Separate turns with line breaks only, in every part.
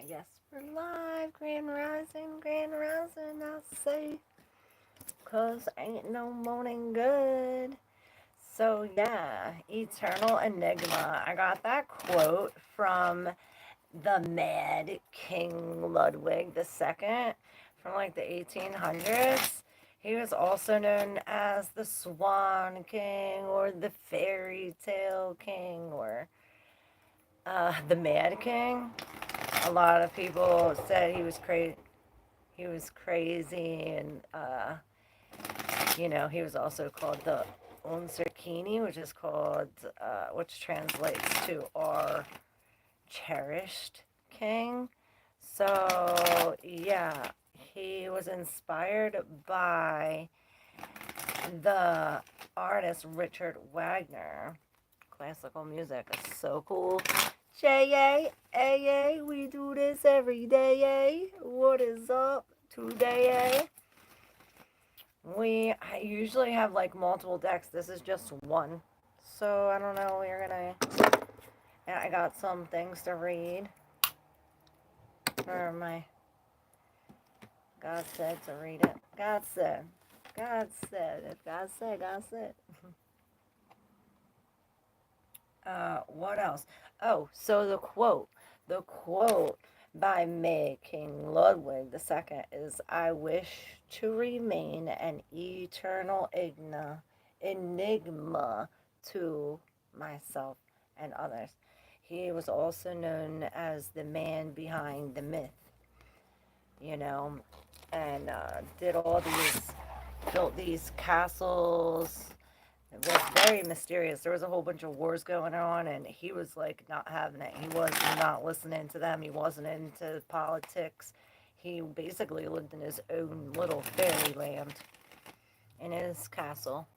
Yes, we're live. Grand rising, I say. 'Cause ain't no morning good. So, yeah, Eternal Enigma. I got that quote from the Mad King Ludwig II from like the 1800s. He was also known as the Swan King or the Fairy Tale King or the Mad King. A lot of people said he was crazy. He was crazy, and he was also called the Unserkini, which translates to our cherished king. So yeah, he was inspired by the artist Richard Wagner. Classical music is so cool. J-A-A-A, we do this every day, What is up today, I usually have like multiple decks. This is just one. So I don't know, and I got some things to read. Or my, God said to read it. God said. God said. If God said, God said. What else? Oh, so the quote by May King Ludwig II is, "I wish to remain an eternal enigma to myself and others." He was also known as the man behind the myth, you know, and built these castles. It was very mysterious. There was a whole bunch of wars going on, and he was like not having it. He was not listening to them. He wasn't into politics. He basically lived in his own little fairyland in his castle.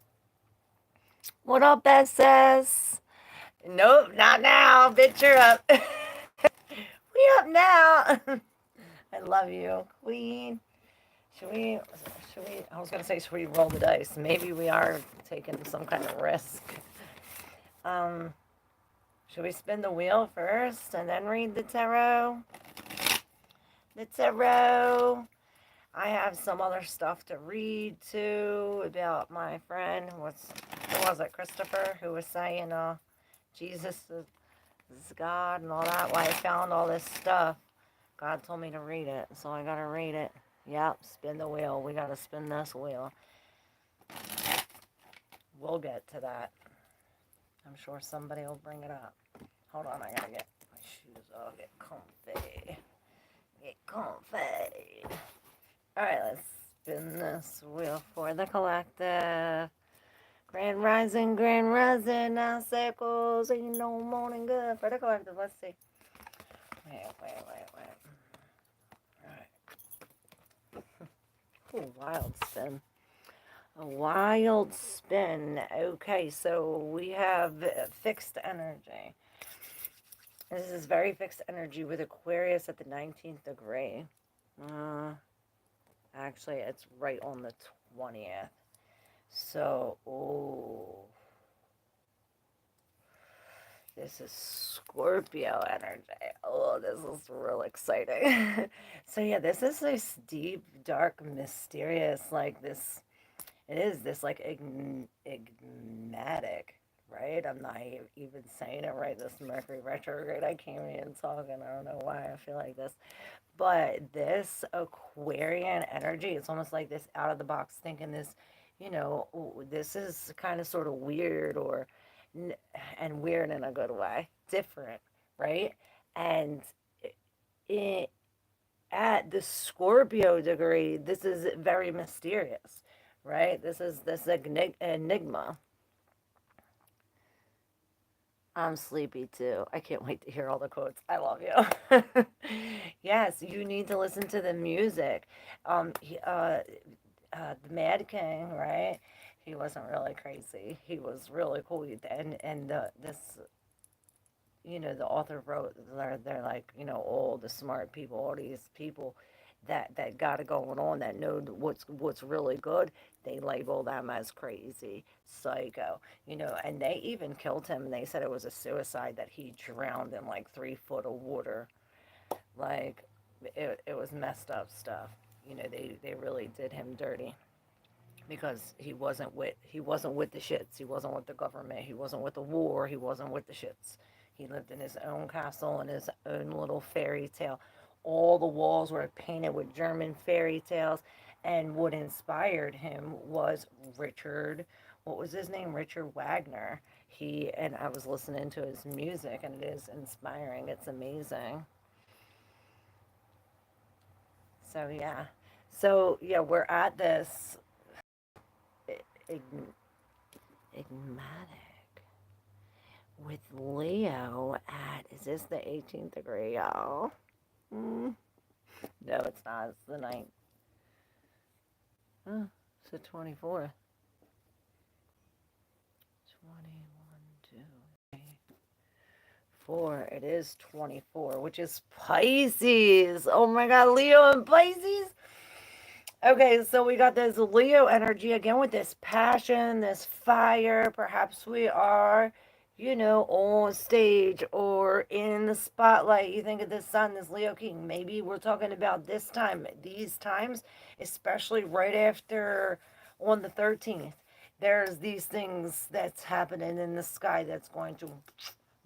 What up, Besses? Nope, not now. Bitch, you're up. We up now. I love you, Queen. Should we, I was going to say, should we roll the dice? Maybe we are taking some kind of risk. Um, should we spin the wheel first and then read the tarot? The tarot. I have some other stuff to read too about my friend. Who was it? Christopher, who was saying, Jesus is God and all that. Why I found all this stuff. God told me to read it, so I gotta read it. Yep, spin the wheel. We gotta spin this wheel. We'll get to that. I'm sure somebody will bring it up. Hold on, I gotta get my shoes off. Get comfy. Get comfy. Alright, let's spin this wheel for the collective. Grand rising, now circles. Ain't no morning good for the collective. Let's see. Wait. Alright. Ooh, wild spin. A wild spin. Okay, so we have fixed energy. This is very fixed energy with Aquarius at the 19th degree. Actually, it's right on the 20th. So, this is Scorpio energy. Oh, this is real exciting. So, yeah, this is this deep, dark, mysterious, like this. It is this, like, enigmatic, right? I'm not even saying it right. This Mercury retrograde, I came in talking. I don't know why I feel like this. But this Aquarian energy, it's almost like this out of the box thinking, this, this is kind of sort of weird, and weird in a good way, different, right? And it, at the Scorpio degree, this is very mysterious, right? This is this enigma. I'm sleepy too. I can't wait to hear all the quotes. I love you. Yes, you need to listen to the music. The Mad King, right? He wasn't really crazy. He was really cool. And the author wrote, they're like, all the smart people, all these people that got it going on, that know what's really good, they label them as crazy, psycho, and they even killed him, and they said it was a suicide, that he drowned in like 3 foot of water, Like, it was messed up stuff. They really did him dirty because he wasn't with the shits. He wasn't with the government. He wasn't with the war. He wasn't with the shits. He lived in his own castle in his own little fairy tale. All the walls were painted with German fairy tales, and what inspired him was Richard. What was his name? Richard Wagner. And I was listening to his music, and it is inspiring. It's amazing. So yeah. So yeah, we're at this enigmatic with Leo at, is this the 18th degree, y'all? Mm. No, it's not. It's the ninth. Oh, it's the 24th. 21, 2, 3, 4. It is 24, which is Pisces. Oh my God, Leo and Pisces. Okay, so we got this Leo energy again with this passion, this fire. Perhaps we are, on stage or in the spotlight. You think of this sun, this Leo King. Maybe we're talking about this time, these times, especially right after on the 13th. There's these things that's happening in the sky that's going to,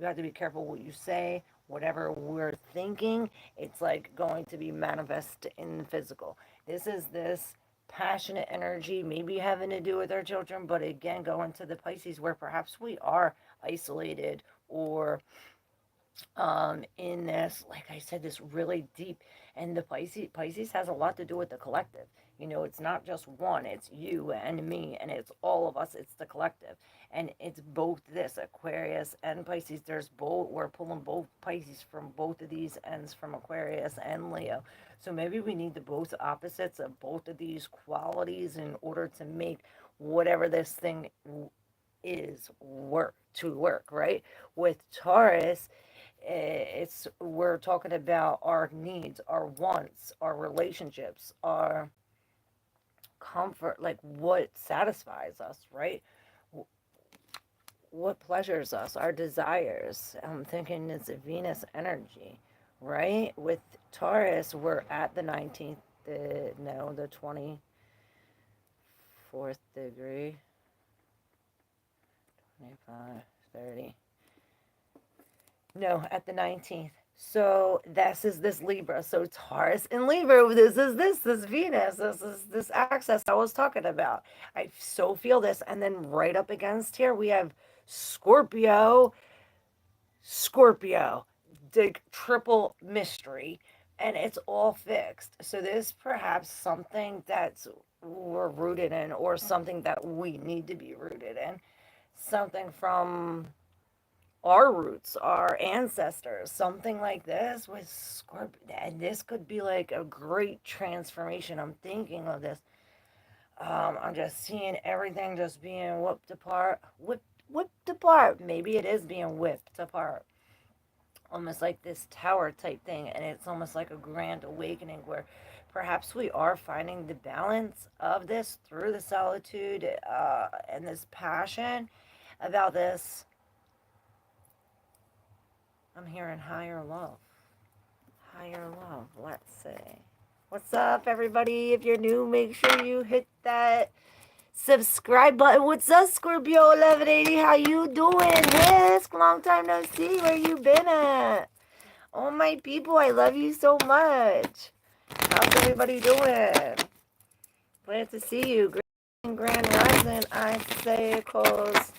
you have to be careful what you say, whatever we're thinking, it's like going to be manifest in the physical. This is this passionate energy, maybe having to do with our children, but again, going to the Pisces where perhaps we are isolated or in this, like I said, this really deep, and the Pisces has a lot to do with the collective. It's not just one, it's you and me, and it's all of us, it's the collective. And it's both this Aquarius and Pisces. We're pulling both Pisces from both of these ends, from Aquarius and Leo. So maybe we need the both opposites of both of these qualities in order to make whatever this thing is work, right? With Taurus, it's we're talking about our needs, our wants, our relationships, our comfort, like what satisfies us, right? What pleasures us, our desires. I'm thinking it's a Venus energy, right? With Taurus, we're at the 19th, the 24th degree, 25, 30. No, at the 19th. So this Libra. So Taurus and Libra. This Venus. This is this access I was talking about. I so feel this. And then right up against here we have Scorpio. Scorpio. The triple mystery. And it's all fixed. So this perhaps something that's we're rooted in, or something that we need to be rooted in. Something from our roots, our ancestors, something like this with Scorpio. And this could be like a great transformation. I'm thinking of this. I'm just seeing everything just being whipped apart. Maybe it is being whipped apart. Almost like this tower type thing. And it's almost like a grand awakening where perhaps we are finding the balance of this through the solitude and this passion about this. I'm hearing higher love. Higher love, let's see. What's up, everybody? If you're new, make sure you hit that subscribe button. What's up, Scorpio 1180? How you doing? Whisk, long time no see. Where you been at? Oh, my people, I love you so much. How's everybody doing? Glad to see you. Grand rising, I say, cause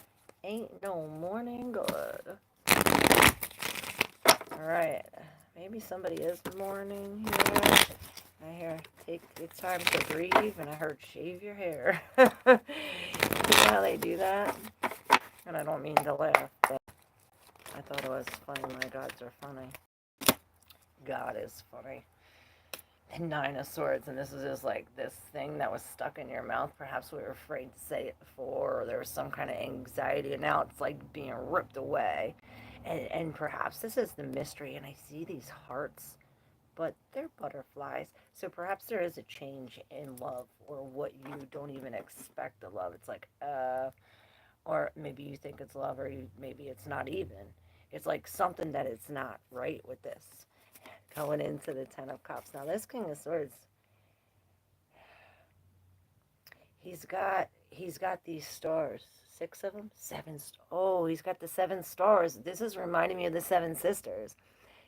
ain't no morning good. All right. Maybe somebody is mourning here. I hear take the time to breathe, and I heard shave your hair. You know how they do that? And I don't mean to laugh, but I thought it was funny. My gods are funny. God is funny. The Nine of Swords, and this is just like this thing that was stuck in your mouth. Perhaps we were afraid to say it before, or there was some kind of anxiety, and now it's like being ripped away. And perhaps this is the mystery, and I see these hearts, but they're butterflies. So perhaps there is a change in love, or what you don't even expect to love. It's like, or maybe you think it's love, or maybe it's not even. It's like something that it's not right with this. Going into the Ten of Cups. Now this King of Swords, he's got these stars. Six of them? Seven. Oh, he's got the seven stars. This is reminding me of the Seven Sisters.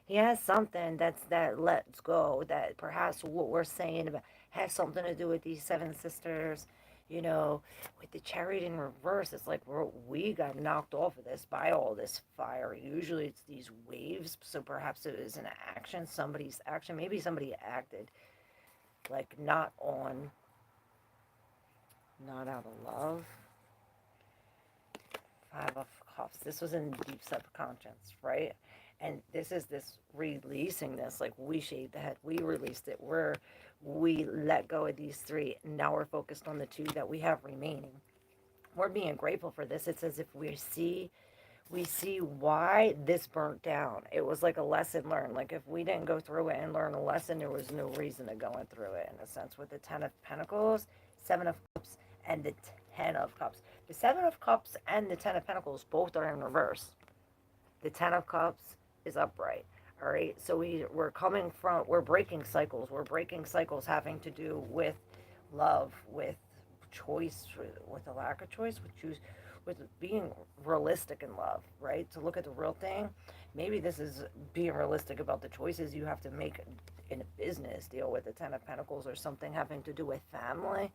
He has something that lets go, that perhaps what we're saying about has something to do with these seven sisters. You know, with the chariot in reverse, it's like we got knocked off of this by all this fire. Usually it's these waves, so perhaps it was an action, somebody's action. Maybe somebody acted like not out of love. Five of Cups. This was in deep subconscious, right? And this is this releasing this, like we shaved the head, we released it, we let go of these three. Now we're focused on the two that we have remaining. We're being grateful for this. It's as if we see why this burnt down. It was like a lesson learned. Like if we didn't go through it and learn a lesson, there was no reason to going through it, in a sense. With the Ten of Pentacles, Seven of Cups, and the Ten of Cups. The Seven of Cups and the Ten of Pentacles both are in reverse. The Ten of Cups is upright. All right. So we're breaking cycles. We're breaking cycles having to do with love, with choice, with a lack of choice, with being realistic in love, right? To look at the real thing. Maybe this is being realistic about the choices you have to make in a business deal with the Ten of Pentacles, or something having to do with family.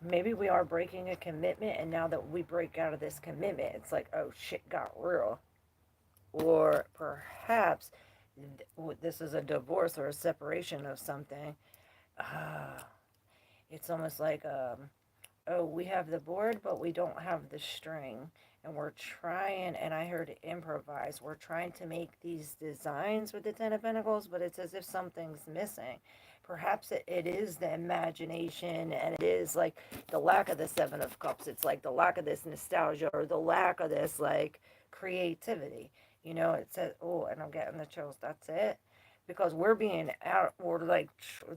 Maybe we are breaking a commitment, and now that we break out of this commitment, it's like, oh, shit got real. Or perhaps this is a divorce or a separation of something. It's almost like, oh, we have the board, but we don't have the string. And we're trying, and I heard improvise, we're trying to make these designs with the Ten of Pentacles, but it's as if something's missing. Perhaps it is the imagination, and it is like the lack of the Seven of Cups. It's like the lack of this nostalgia, or the lack of this like creativity. You know, it says, oh, and I'm getting the chills. That's it. Because we're being out, we're like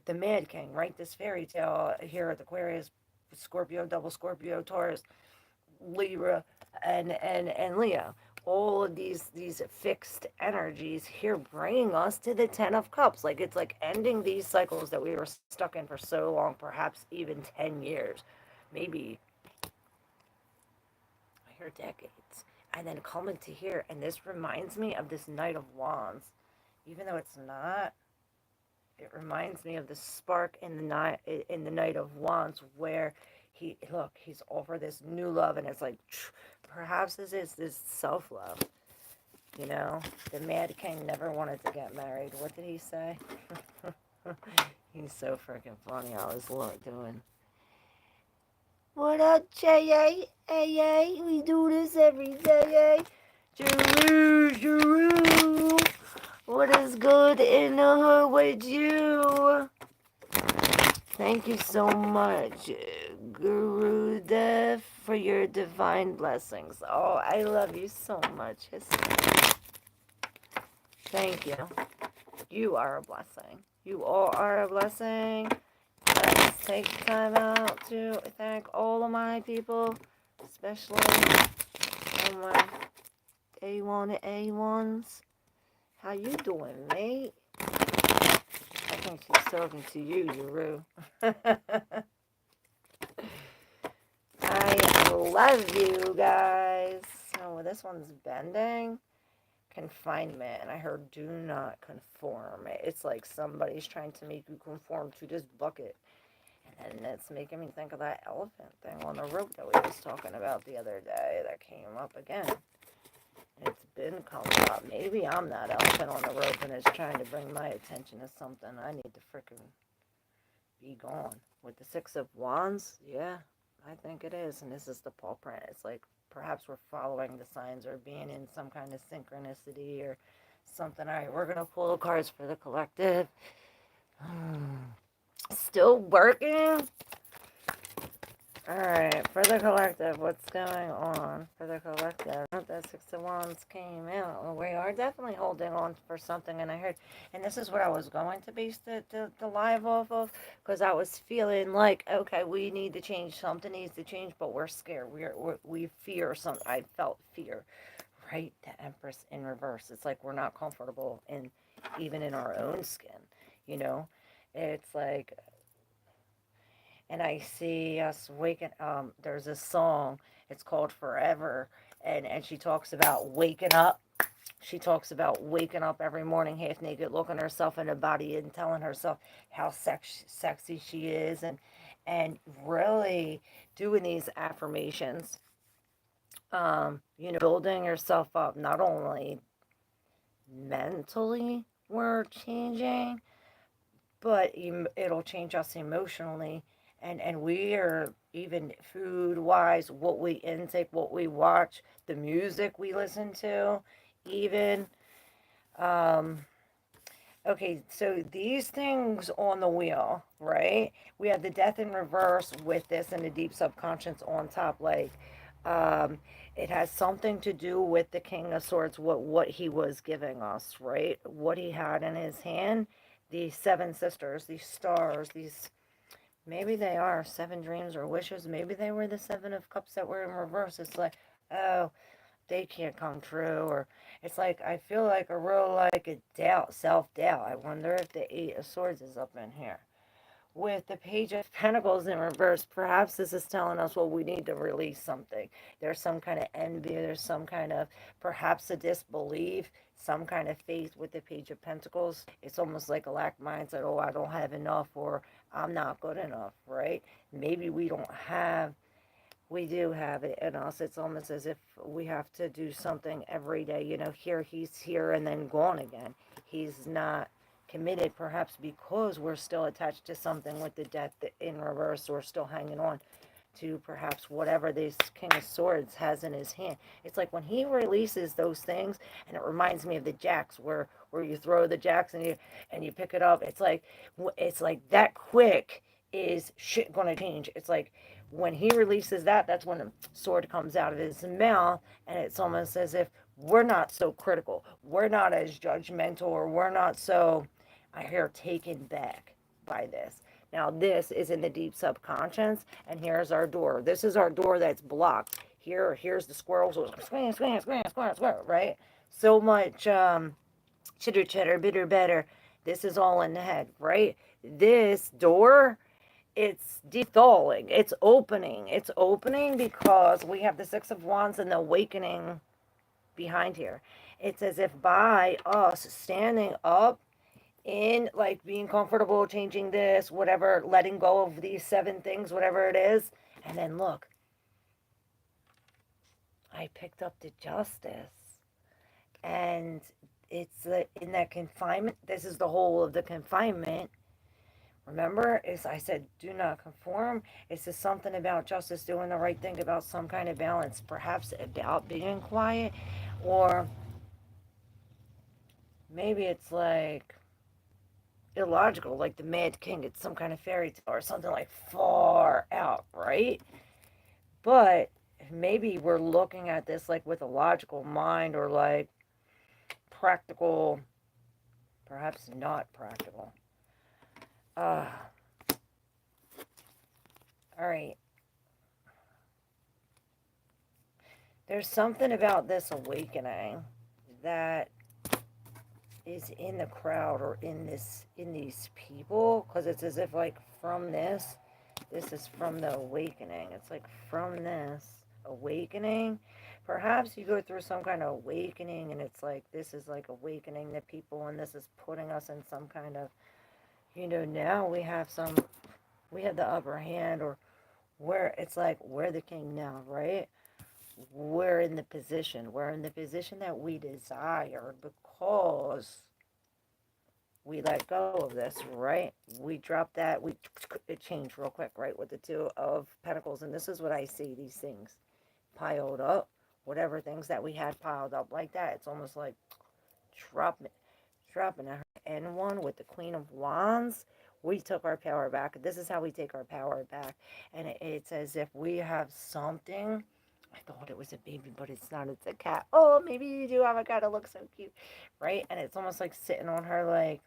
the Mad King, right? This fairy tale here at Aquarius, Scorpio, double Scorpio, Taurus, Libra, and Leo. All of these fixed energies here bringing us to the Ten of Cups. Like it's like ending these cycles that we were stuck in for so long, perhaps even 10 years, maybe, I hear decades. And then coming to here, and this reminds me of this Knight of Wands. Even though it's not, it reminds me of the spark in the Knight of Wands, where he's offered this new love, and it's like, perhaps this is this self-love. You know, the Mad King never wanted to get married. What did he say? He's so freaking funny. I was doing. What up, J.A.? Hey, we do this every day, Jeru. What is good in the hood with you? Thank you so much, Guru Dev, for your divine blessings. Oh, I love you so much. Thank you. You are a blessing. You all are a blessing. Let's take time out to thank all of my people, especially all my A1 A1s. How you doing, mate? I think she's talking to you, Jeru. I love you guys. Oh, this one's bending. Confinement. And I heard do not conform. It's like somebody's trying to make you conform to this bucket. And it's making me think of that elephant thing on the rope that we was talking about the other day that came up again. It's been coming up. Maybe I'm that elephant on the rope, and it's trying to bring my attention to something I need to frickin' be gone. With the Six of Wands, yeah, I think it is. And this is the paw print. It's like perhaps we're following the signs, or being in some kind of synchronicity or something. All right, we're going to pull the cards for the collective. Still working? Alright, for the collective, what's going on for the collective? The Six of Wands came out. Well, we are definitely holding on for something, and I heard, and this is what I was going to base the live off of, because I was feeling like, okay, we need to change, something needs to change, but we're scared. We fear something. I felt fear right? The Empress in reverse. It's like we're not comfortable in even in our own skin, you know? It's like, and I see us waking, there's a song, it's called Forever, and she talks about waking up. She talks about waking up every morning half naked, looking herself in the body and telling herself how sexy she is, and really doing these affirmations, building yourself up, not only mentally we're changing, but it'll change us emotionally, and we are even food wise, what we intake, what we watch, the music we listen to, even. um okay, so these things on the wheel, right? We have the death in reverse with this and the deep subconscious on top, like, um it has something to do with the King of Swords, what he was giving us, right? What he had in his hand, these seven sisters, these stars, these, maybe they are seven dreams or wishes, maybe they were the seven of cups that were in reverse. It's like, oh, they can't come true, or it's like I feel like a real, like, a doubt, self-doubt. I wonder if the Eight of Swords is up in here with the Page of Pentacles in reverse. Perhaps this is telling us, well, we need to release something. There's some kind of envy, there's some kind of, perhaps a disbelief, some kind of faith with the Page of Pentacles. It's almost like a lack mindset. Oh, I don't have enough, or I'm not good enough, right? Maybe we do have it in us. It's almost as if we have to do something every day. Here he's here and then gone again. He's not committed, perhaps because we're still attached to something with the death in reverse, or still hanging on to perhaps whatever this King of Swords has in his hand. It's like when he releases those things, and it reminds me of the jacks, where you throw the jacks and you pick it up. It's like that quick is shit gonna change. It's like when he releases that, that's when the sword comes out of his mouth, and it's almost as if we're not so critical, we're not as judgmental, or we're not so, I hear, taken back by this. Now, this is in the deep subconscious, and here's our door. This is our door that's blocked. Here's the squirrels, squirrel, squirrel, squirrel, squirrel, squirrel, right? So much chitter chatter, bitter better. This is all in the head, right? This door, it's dethalling, it's opening because we have the Six of Wands and the awakening behind here. It's as if by us standing up in, like, being comfortable, changing this, whatever, letting go of these seven things, whatever it is, and then look, I picked up the Justice, and it's in that confinement. This is the whole of the confinement. Remember, is I said, do not conform. It's just something about justice, doing the right thing, about some kind of balance, perhaps about being quiet, or maybe it's like illogical, like the Mad King. It's some kind of fairy tale or something, like far out, right? But maybe we're looking at this like with a logical mind, or like practical, perhaps not practical. Uh, all right. There's something about this awakening that is in the crowd, or in these people, because it's as if, like, from this is from the awakening. It's like from this awakening, perhaps you go through some kind of awakening, and it's like this is like awakening the people, and this is putting us in some kind of, now we have the upper hand, or where it's like we're the king now, right? We're in the position that we desire, because we let go of this, right? We drop that, it changed real quick, right, with the Two of Pentacles. And this is what I see, these things piled up, whatever things that we had piled up like that, it's almost like dropping it. And one with the Queen of Wands, we took our power back. This is how we take our power back. And it's as if we have something. I thought it was a baby, but it's not. It's a cat. Oh, maybe you do have a cat. It looks so cute, right? And it's almost like sitting on her, like,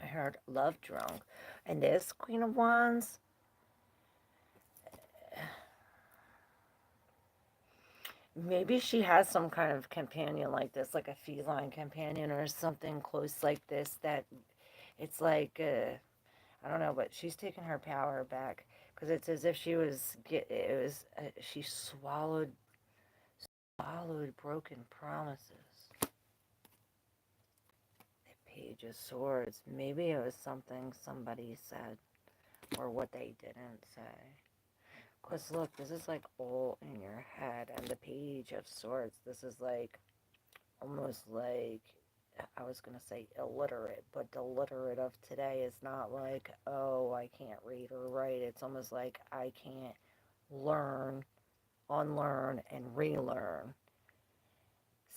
I heard love drunk. And this Queen of Wands, maybe she has some kind of companion like this, like a feline companion or something close like this, that it's like, I don't know, but she's taking her power back, because it's as if she was, she swallowed broken promises. The Page of Swords. Maybe it was something somebody said, or what they didn't say. Because look, this is like all in your head, and the Page of Swords, this is like, almost like, I was going to say illiterate, but the literate of today is not like, oh, I can't read or write. It's almost like I can't learn, unlearn, and relearn.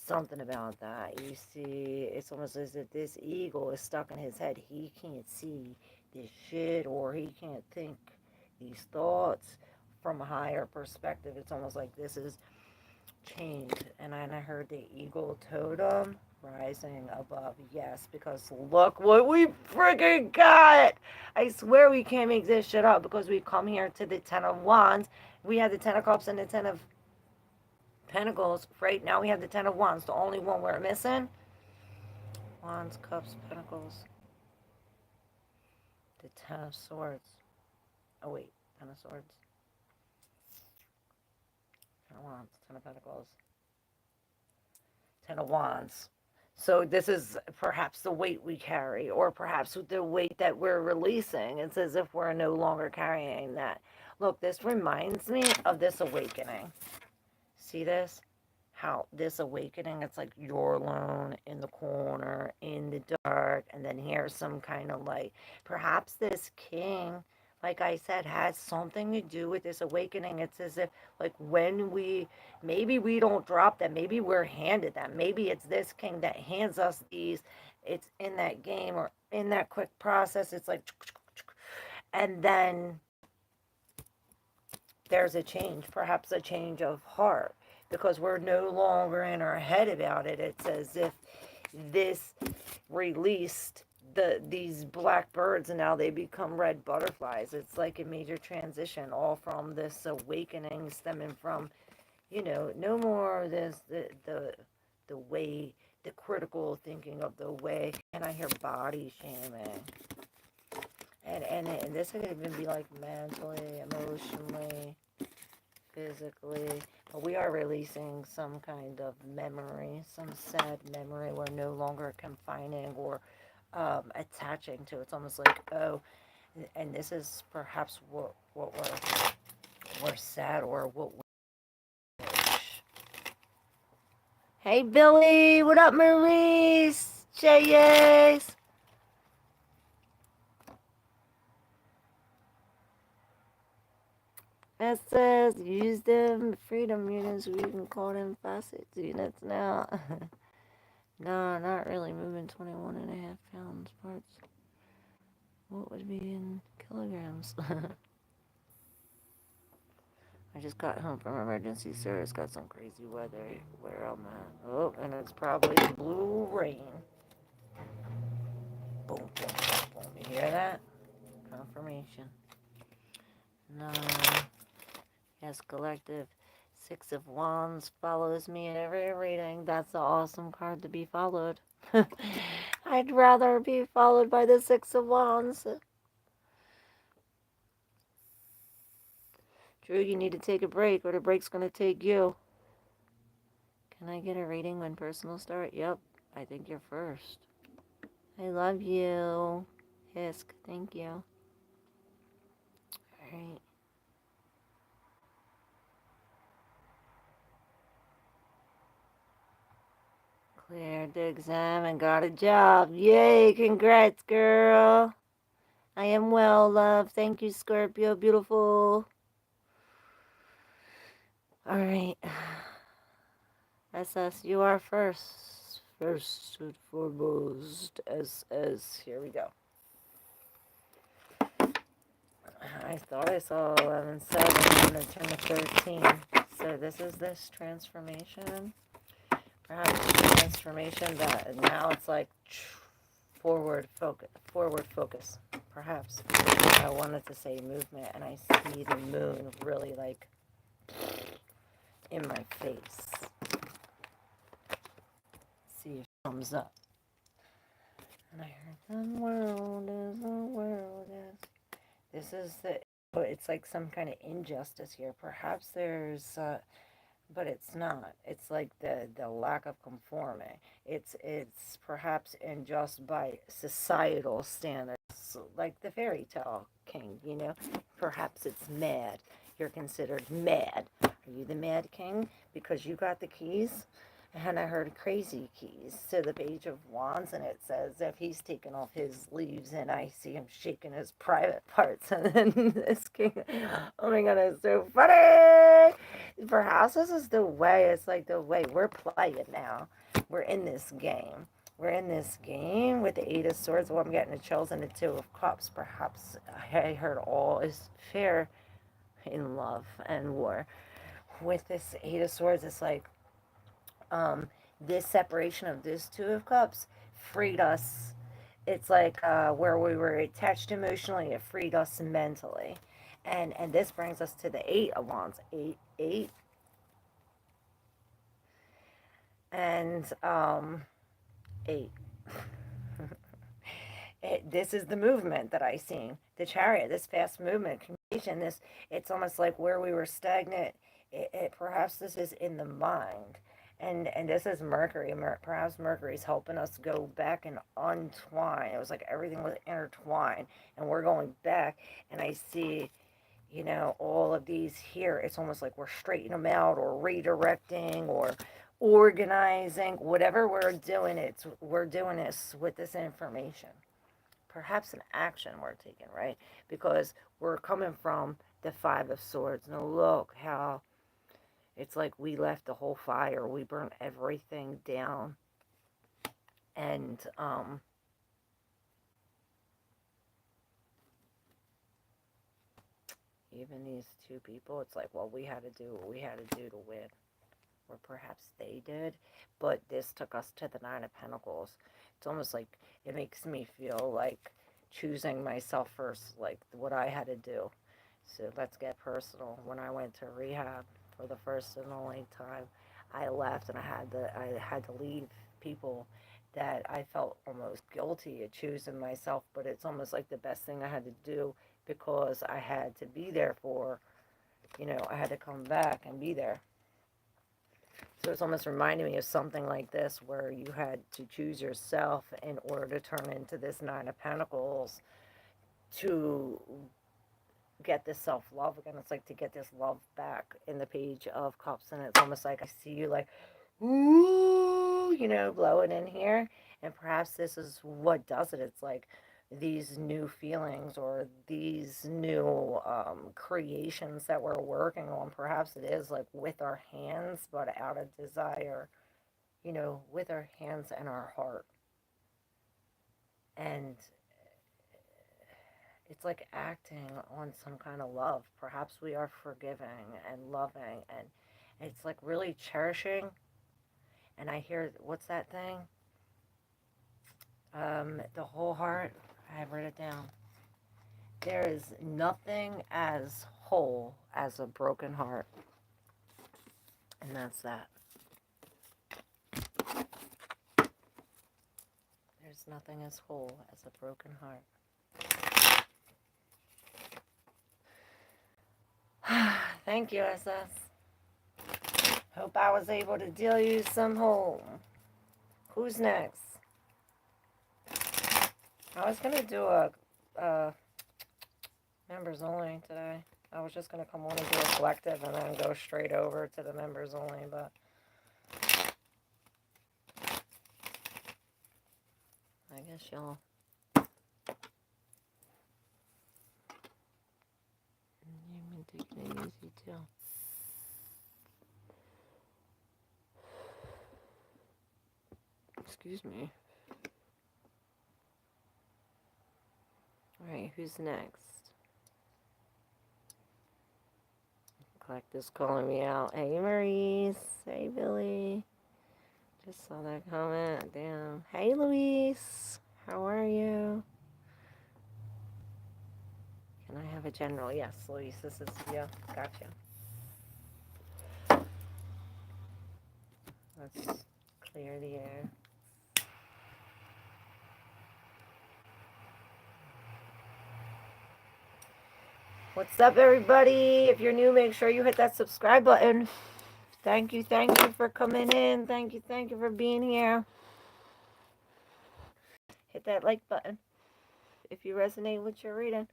Something about that. You see, it's almost as if this eagle is stuck in his head. He can't see this shit, or he can't think these thoughts from a higher perspective. It's almost like this is changed. And I heard the eagle totem rising above. Yes, because look what we freaking got. I swear we can't make this shit up, because we come here to the Ten of Wands. We had the Ten of Cups and the Ten of Pentacles. Right now we have the Ten of Wands. The only one we're missing. Wands, Cups, Pentacles. The Ten of Swords. Oh wait, Ten of Swords. Ten of Wands, Ten of Pentacles. Ten of Wands. So this is perhaps the weight we carry, or perhaps the weight that we're releasing. It's as if we're no longer carrying that. Look, this reminds me of this awakening. See this? How this awakening, it's like you're alone in the corner, in the dark, and then here's some kind of light. Perhaps this king, like I said, has something to do with this awakening. It's as if, like, when maybe we don't drop them, maybe we're handed them. Maybe it's this king that hands us these. It's in that game, or in that quick process. It's like, and then there's a change, perhaps a change of heart, because we're no longer in our head about it. It's as if this released these black birds, and now they become red butterflies. It's like a major transition, all from this awakening, stemming from, no more this the way, the critical thinking of the way, and I hear body shaming. And this could even be like mentally, emotionally, physically. But we are releasing some kind of memory, some sad memory. We're no longer confining or attaching to. It's almost like, oh, and this is perhaps what we're sad, or what we wish. Hey, Billy. What up, Maurice? Chayes. It says use them freedom units. We can call them facets units now. No, not really. Moving 21.5 pounds parts. What would be in kilograms? I just got home from emergency service. Got some crazy weather where I'm at. Oh, and it's probably blue rain. Boom, boom, boom, boom. You hear that? Confirmation. No. Yes, collective. Six of Wands follows me in every reading. That's an awesome card to be followed. I'd rather be followed by the Six of Wands. Drew, you need to take a break, or the break's going to take you. Can I get a reading when personal start? Yep, I think you're first. I love you. Hisk, thank you. Alright. Cleared the exam and got a job. Yay, congrats, girl. I am well, love. Thank you, Scorpio. Beautiful. Alright. SS, you are first. First and foremost. SS. Here we go. I thought I saw 11.7. I'm going to turn to 13. So this is this transformation. Perhaps transformation that now it's like forward focus. Perhaps. I wanted to say movement, and I see the moon really like in my face. See if it comes up. And I heard, the world is, the world is. This is the, it's like some kind of injustice here. Perhaps there's, but it's not. It's like the lack of conforming. It's perhaps unjust by societal standards, like the fairy tale king. Perhaps it's mad. You're considered mad. Are you the mad king because you got the keys? And I heard crazy keys to the page of wands, and it says if he's taken off his sleeves, and I see him shaking his private parts, and then this king, oh my god, it's so funny. Perhaps this is the way. It's like the way we're playing now. We're in this game. We're in this game with the Eight of Swords. Well, I'm getting the chills, and the Two of Cups. Perhaps I heard all is fair in love and war. With this Eight of Swords, it's like this separation of this Two of Cups freed us. It's like where we were attached emotionally, it freed us mentally. And this brings us to the Eight of Wands. Eight. And eight. This is the movement that I seen. The Chariot, this fast movement, communication, this, it's almost like where we were stagnant. Perhaps this is in the mind. And this is Mercury. Perhaps Mercury's helping us go back and untwine. It was like everything was intertwined, and we're going back. And I see, all of these here. It's almost like we're straightening them out, or redirecting, or organizing. Whatever we're doing, we're doing this with this information. Perhaps an action we're taking, right? Because we're coming from the Five of Swords. Now look how it's like we left the whole fire. We burnt everything down. And even these two people, it's like, well, we had to do what we had to do to win. Or perhaps they did. But this took us to the Nine of Pentacles. It's almost like it makes me feel like choosing myself first, like what I had to do. So let's get personal. When I went to rehab for the first and only time, I left, and I had to leave people that I felt almost guilty of choosing myself, but it's almost like the best thing I had to do, because I had to be there for, I had to come back and be there. So it's almost reminding me of something like this, where you had to choose yourself in order to turn into this Nine of Pentacles, to get this self-love again. It's like to get this love back in the Page of Cups. And it's almost like I see you like, ooh, blowing in here. And perhaps this is what does it. It's like these new feelings, or these new creations that we're working on. Perhaps it is like with our hands, but out of desire, with our hands and our heart. And it's like acting on some kind of love. Perhaps we are forgiving and loving, and it's like really cherishing. And I hear, what's that thing? The whole heart. I have written it down. There is nothing as whole as a broken heart. And that's that. There's nothing as whole as a broken heart. Thank you, SS. Hope I was able to deal you some home. Who's next? I was going to do a members only today. I was just going to come on and do a collective and then go straight over to the members only, but I guess y'all. You've been taking it easy too. Excuse me. Alright, who's next? Collective's calling me out. Hey, Maurice. Hey, Billy. Just saw that comment. Damn. Hey, Luis. How are you? Can I have a general? Yes, Luis. This is, yeah, gotcha. Let's clear the air. What's up, everybody? If you're new, make sure you hit that subscribe button. Thank you for coming in. Thank you for being here. Hit that like button if you resonate with your reading.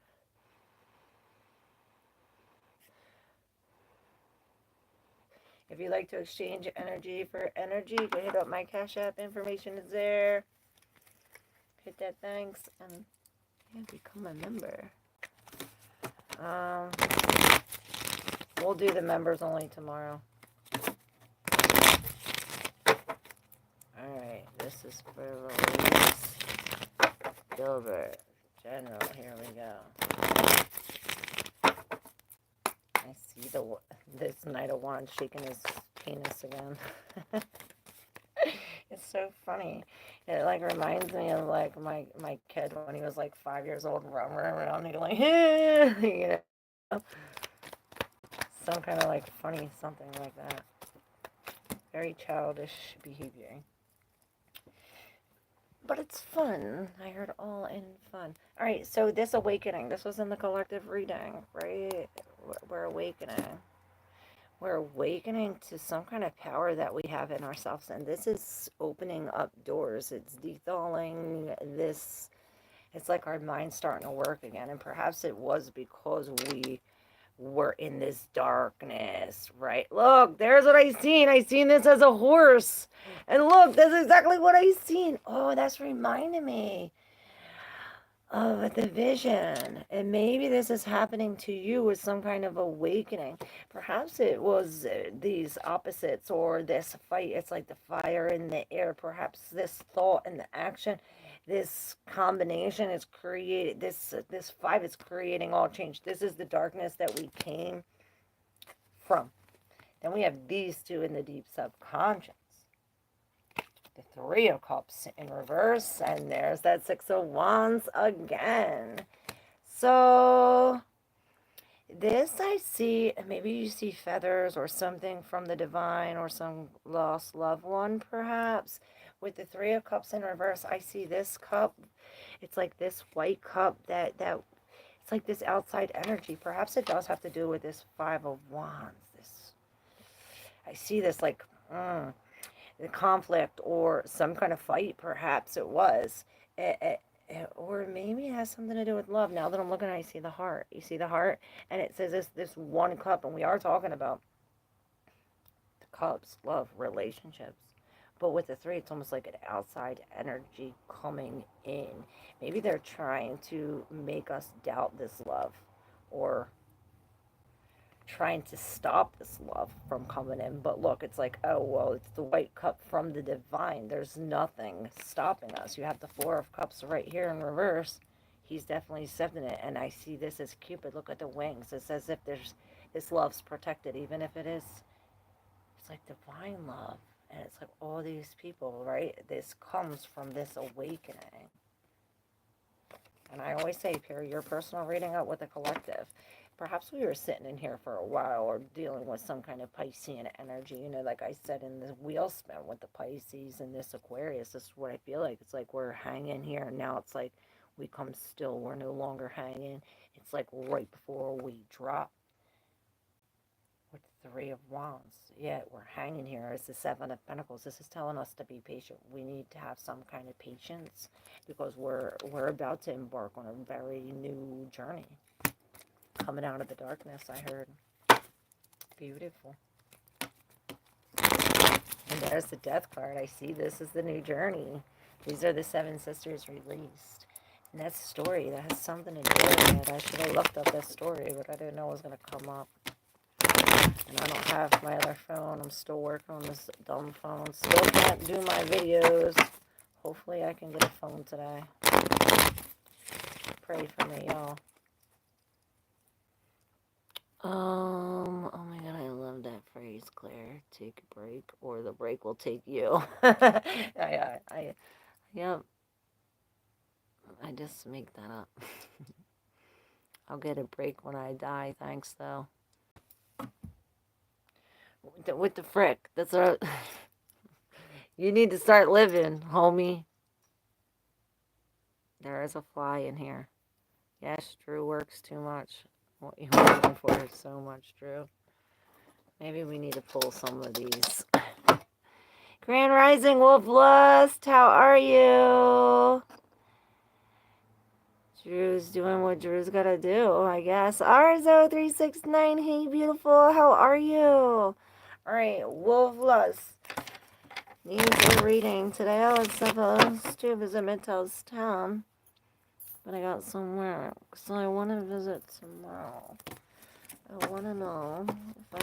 If you'd like to exchange energy for energy, go hit up my Cash App. Information is there. Hit that thanks and become a member. We'll do the members only tomorrow. Alright, this is for Louise Gilbert. General, here we go. I see this Knight of Wands shaking his penis again. It's so funny. It like reminds me of like my kid when he was like 5 years old, running around, he like, you know, some kind of like funny something like that. Very childish behavior. But it's fun. I heard all in fun. All right, so this awakening, this was in the collective reading, right? We're awakening. We're awakening to some kind of power that we have in ourselves, and this is opening up doors. It's dethalling this. It's like our mind's starting to work again, and perhaps it was because we were in this darkness, right? Look, there's what I seen. I seen this as a horse, and look, that's exactly what I seen. Oh, that's reminding me of the vision, and maybe this is happening to you with some kind of awakening. Perhaps it was these opposites or this fight. It's like the fire in the air. Perhaps this thought and the action, this combination is created. This five is creating all change. This is the darkness that we came from. Then we have these two in the deep subconscious. The Three of Cups in reverse, and there's that Six of Wands again. So this I see, maybe you see feathers or something from the divine or some lost loved one perhaps. With the Three of Cups in reverse, I see this cup. It's like this white cup that it's like this outside energy. Perhaps it does have to do with this Five of Wands. I see this like the conflict or some kind of fight, perhaps it was. Or maybe it has something to do with love. Now that I'm looking at it, I see the heart. You see the heart? And it says this one cup, and we are talking about the cups, love, relationships. But with the three, it's almost like an outside energy coming in. Maybe they're trying to make us doubt this love, or trying to stop this love from coming in. But look, it's like, oh, well, it's the white cup from the divine. There's nothing stopping us. You have the Four of Cups right here in reverse. He's definitely accepting it. And I see this as Cupid. Look at the wings. It's as if there's this love's protected, even if it's like divine love. And it's like all these people, right? This comes from this awakening. And I always say, pair your personal reading up with the collective. Perhaps we were sitting in here for a while or dealing with some kind of Piscean energy. You know, like I said in the wheel spin with the Pisces and this Aquarius, this is what I feel like. It's like we're hanging here, and now it's like we come still. We're no longer hanging. It's like right before we drop with the Three of Wands. Yeah, we're hanging here. It's the Seven of Pentacles. This is telling us to be patient. We need to have some kind of patience because we're about to embark on a very new journey. Coming out of the darkness, I heard. Beautiful. And there's the Death card. I see this is the new journey. These are the Seven Sisters released. And that story, that has something to do with it. I should have looked up that story, but I didn't know it was going to come up. And I don't have my other phone. I'm still working on this dumb phone. Still can't do my videos. Hopefully I can get a phone today. Pray for me, y'all. Oh my god, I love that phrase, Claire. Take a break, or the break will take you. Yep. I just make that up. I'll get a break when I die, thanks, though. With the frick, that's what You need to start living, homie. There is a fly in here. Yes, Drew works too much. What you were looking for is so much, Drew. Maybe we need to pull some of these. Grand Rising Wolf Lust, how are you? Drew's doing what Drew's gotta do, I guess. Arzo369, hey beautiful, how are you? Alright, Wolf Lust needs a reading. Today I was supposed to visit Midtown's town, but I got some work, so I want to visit tomorrow. I want to know if I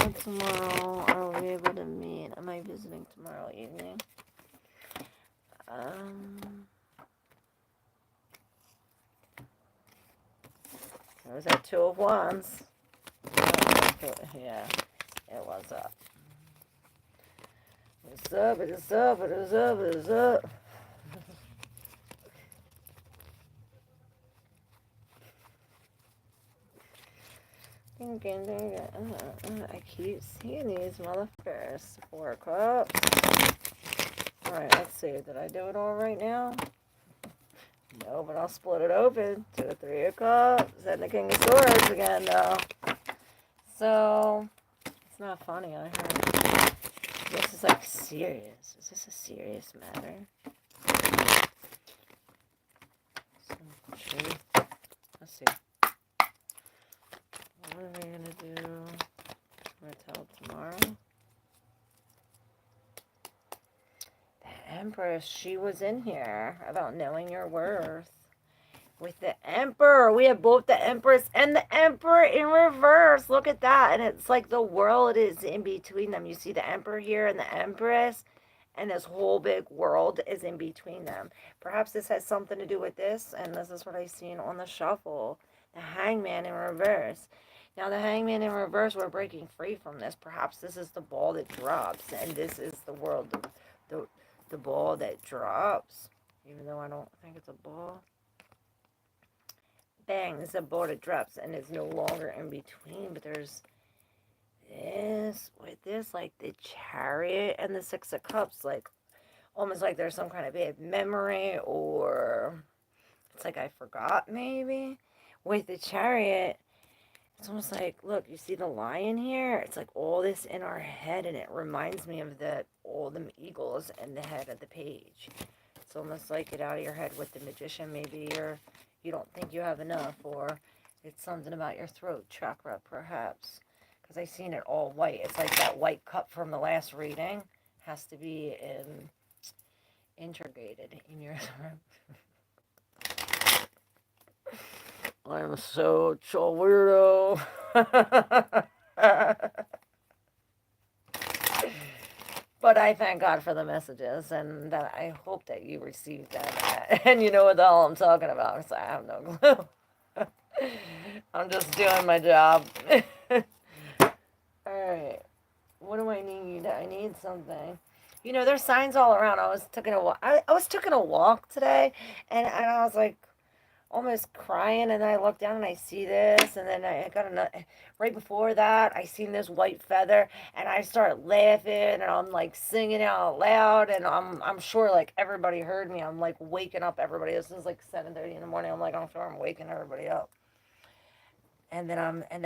go tomorrow, I'll be able to meet. Am I visiting tomorrow evening? It was at 2 of Wands. Yeah, it was up. It's up, it is up, it is up, it is up. I keep seeing these motherfuckers. 4 of Cups. Alright, let's see. Did I do it all right now? No, but I'll split it open. 2 of 3 of Cups. And the King of Swords again, though. So, it's not funny, I heard. This is like serious. Is this a serious matter? Some truth. Let's see. What are we gonna do? I'm gonna tell tomorrow. The Empress, she was in here about knowing your worth. With the Emperor, we have both the Empress and the Emperor in reverse. Look at that. And it's like the world is in between them. You see the Emperor here and the Empress, and this whole big world is in between them. Perhaps this has something to do with this, and this is what I've seen on the shuffle. The Hangman in reverse. Now, the Hangman in reverse, we're breaking free from this. Perhaps this is the ball that drops, and this is the world, the ball that drops, even though I don't think it's a ball. Bang, this is a ball that drops, and it's no longer in between, but there's this, with this, like the Chariot and the 6 of Cups, like, almost like there's some kind of bad memory, or it's like I forgot, maybe. With the Chariot, it's almost like, look, you see the lion here? It's like all this in our head, and it reminds me of all them eagles in the head of the page. It's almost like get out of your head with the Magician. Maybe you don't think you have enough, or it's something about your throat chakra, perhaps. Because I seen it all white. It's like that white cup from the last reading has to be integrated in your throat. I'm such a weirdo. But I thank God for the messages, and that I hope that you received that. And you know what the hell I'm talking about, so I have no clue. I'm just doing my job. Alright. What do I need? I need something. You know, there's signs all around. I was taking a walk. I was taking a walk today, and I was like, almost crying, and then I look down and I see this, and then I got another, right before that I seen this white feather, and I start laughing, and I'm like singing out loud, and I'm sure like everybody heard me. I'm like waking up everybody. This is like 7:30 in the morning. I'm like, I'm sure I'm waking everybody up. And then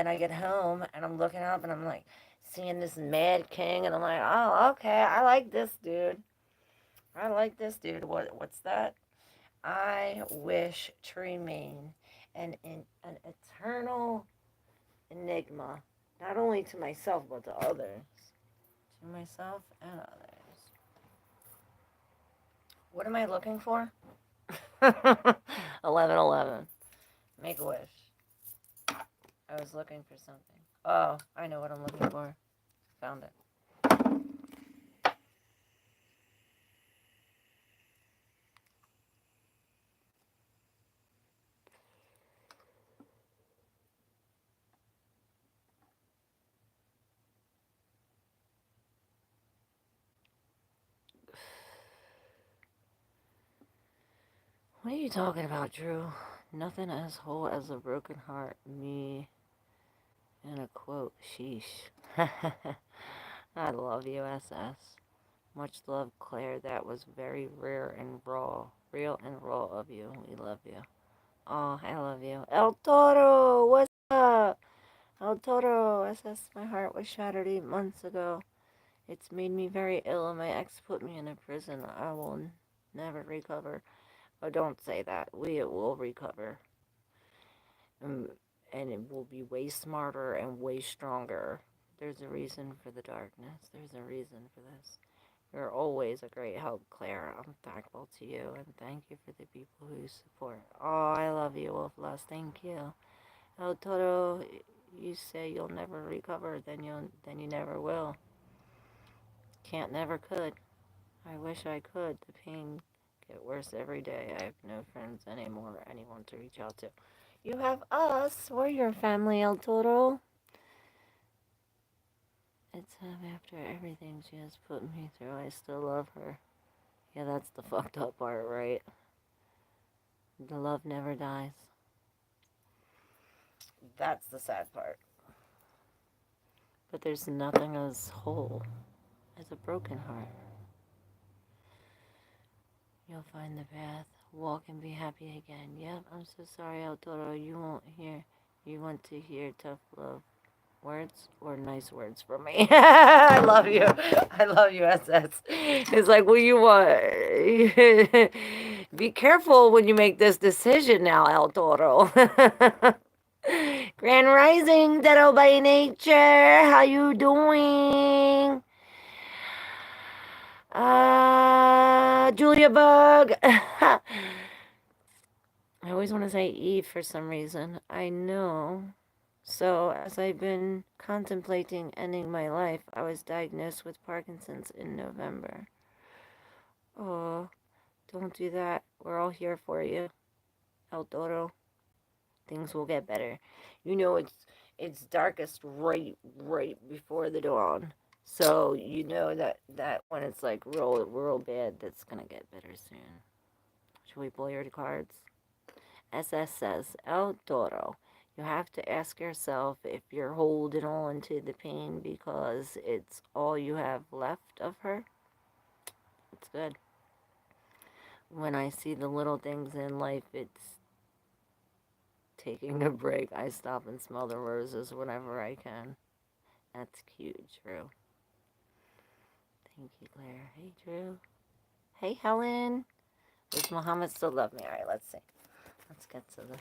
I get home, and I'm looking up, and I'm like seeing this Mad King, and I'm like, oh, okay, I like this dude. I like this dude. What's that? I wish to remain an eternal enigma, not only to myself, but to others. To myself and others. What am I looking for? 1111. Make a wish. I was looking for something. Oh, I know what I'm looking for. Found it. What are you talking about, Drew? Nothing as whole as a broken heart. Me. And a quote. Sheesh. I love you, SS. Much love, Claire. That was very rare and raw. Real and raw of you. We love you. Oh, I love you. El Toro, what's up? El Toro, SS, my heart was shattered 8 months ago. It's made me very ill, and my ex put me in a prison. I will never recover. Oh, don't say that. We will recover. Um, and it will be way smarter and way stronger. There's a reason for the darkness. There's a reason for this. You're always a great help, Claire. I'm thankful to you, and thank you for the people who support. Oh, I love you, Wolfless. Thank you. El Toro, you say you'll never recover, then you never will. Can't, never could. I wish I could. The pain get worse every day. I have no friends anymore, anyone to reach out to. You have us. We're your family, El Toro. It's after everything she has put me through, I still love her. Yeah, that's the fucked up part, right? The love never dies. That's the sad part. But there's nothing as whole as a broken heart. You'll find the path. Walk and be happy again. Yep, I'm so sorry, El Toro. You won't hear. You want to hear tough love words or nice words from me. I love you. I love you, SS. It's like, what you want? Be careful when you make this decision now, El Toro. Grand Rising, Deado by Nature. How you doing? Julia Bug. I always want to say Eve for some reason. I know. So, as I've been contemplating ending my life, I was diagnosed with Parkinson's in November. Oh, don't do that. We're all here for you, El Toro. Things will get better. You know it's darkest right before the dawn. So you know that when it's like real bad, that's gonna get better soon. Should we pull your cards? SS says, El Toro, you have to ask yourself if you're holding on to the pain because it's all you have left of her. It's good. When I see the little things in life, it's taking a break. I stop and smell the roses whenever I can. That's cute, Drew. Thank you, Claire. Hey, Drew. Hey, Helen. Does Muhammad still love me? All right, let's see. Let's get to the...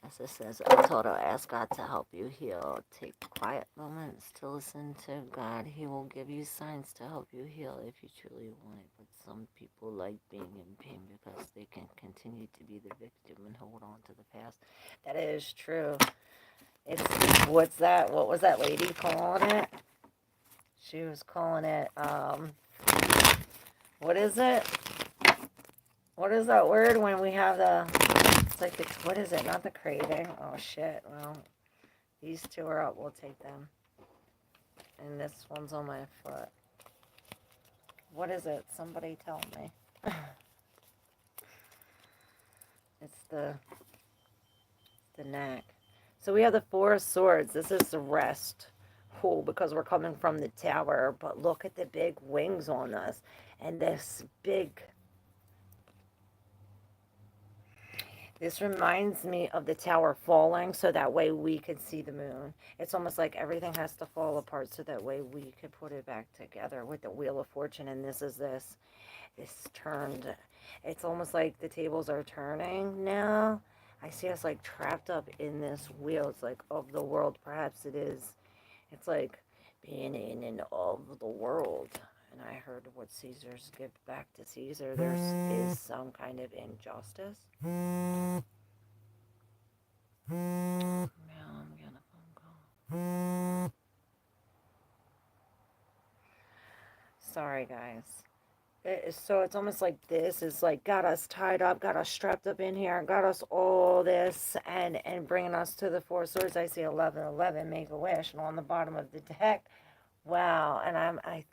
As it says, El Toro, ask God to help you heal. Take quiet moments to listen to God. He will give you signs to help you heal if you truly want it. But some people like being in pain because they can continue to be the victim and hold on to the past. That is true. It's, what's that? What was that lady calling it? She was calling it, what is it? What is that word when we have the, it's like the, what is it? Not the craving. Oh, shit. Well, these two are up. We'll take them. And this one's on my foot. What is it? Somebody tell me. It's the knack. So we have the Four of Swords. This is the rest. Cool, because we're coming from the tower. But look at the big wings on us. And this big... This reminds me of the tower falling so that way we could see the moon. It's almost like everything has to fall apart so that way we could put it back together with the Wheel of Fortune. And this is this turned. It's almost like the tables are turning now. I see us like trapped up in this wheel. It's like of the world. Perhaps it is. It's like being in and of the world. And I heard what Caesar's give back to Caesar. There is some kind of injustice. Now I'm getting a phone call. Sorry, guys. So it's almost like this is like got us tied up, got us strapped up in here, got us all this, and bringing us to the Four Swords. I see 1111, make a wish, and on the bottom of the deck. Wow, and I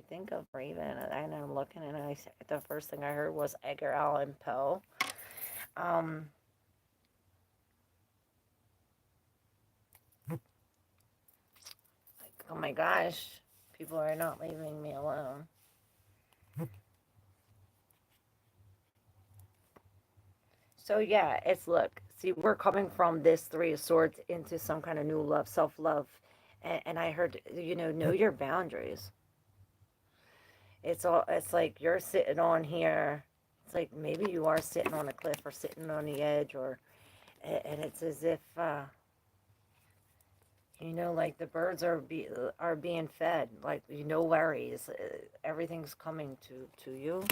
think of Raven, and I'm looking, and the first thing I heard was Edgar Allan Poe. Like, oh my gosh, people are not leaving me alone. So yeah, it's look. See, we're coming from this Three of Swords into some kind of new love, self-love, and I heard know your boundaries. It's like you're sitting on here. It's like maybe you are sitting on a cliff or sitting on the edge, or and it's as if like the birds are being fed. Like no worries, everything's coming to you.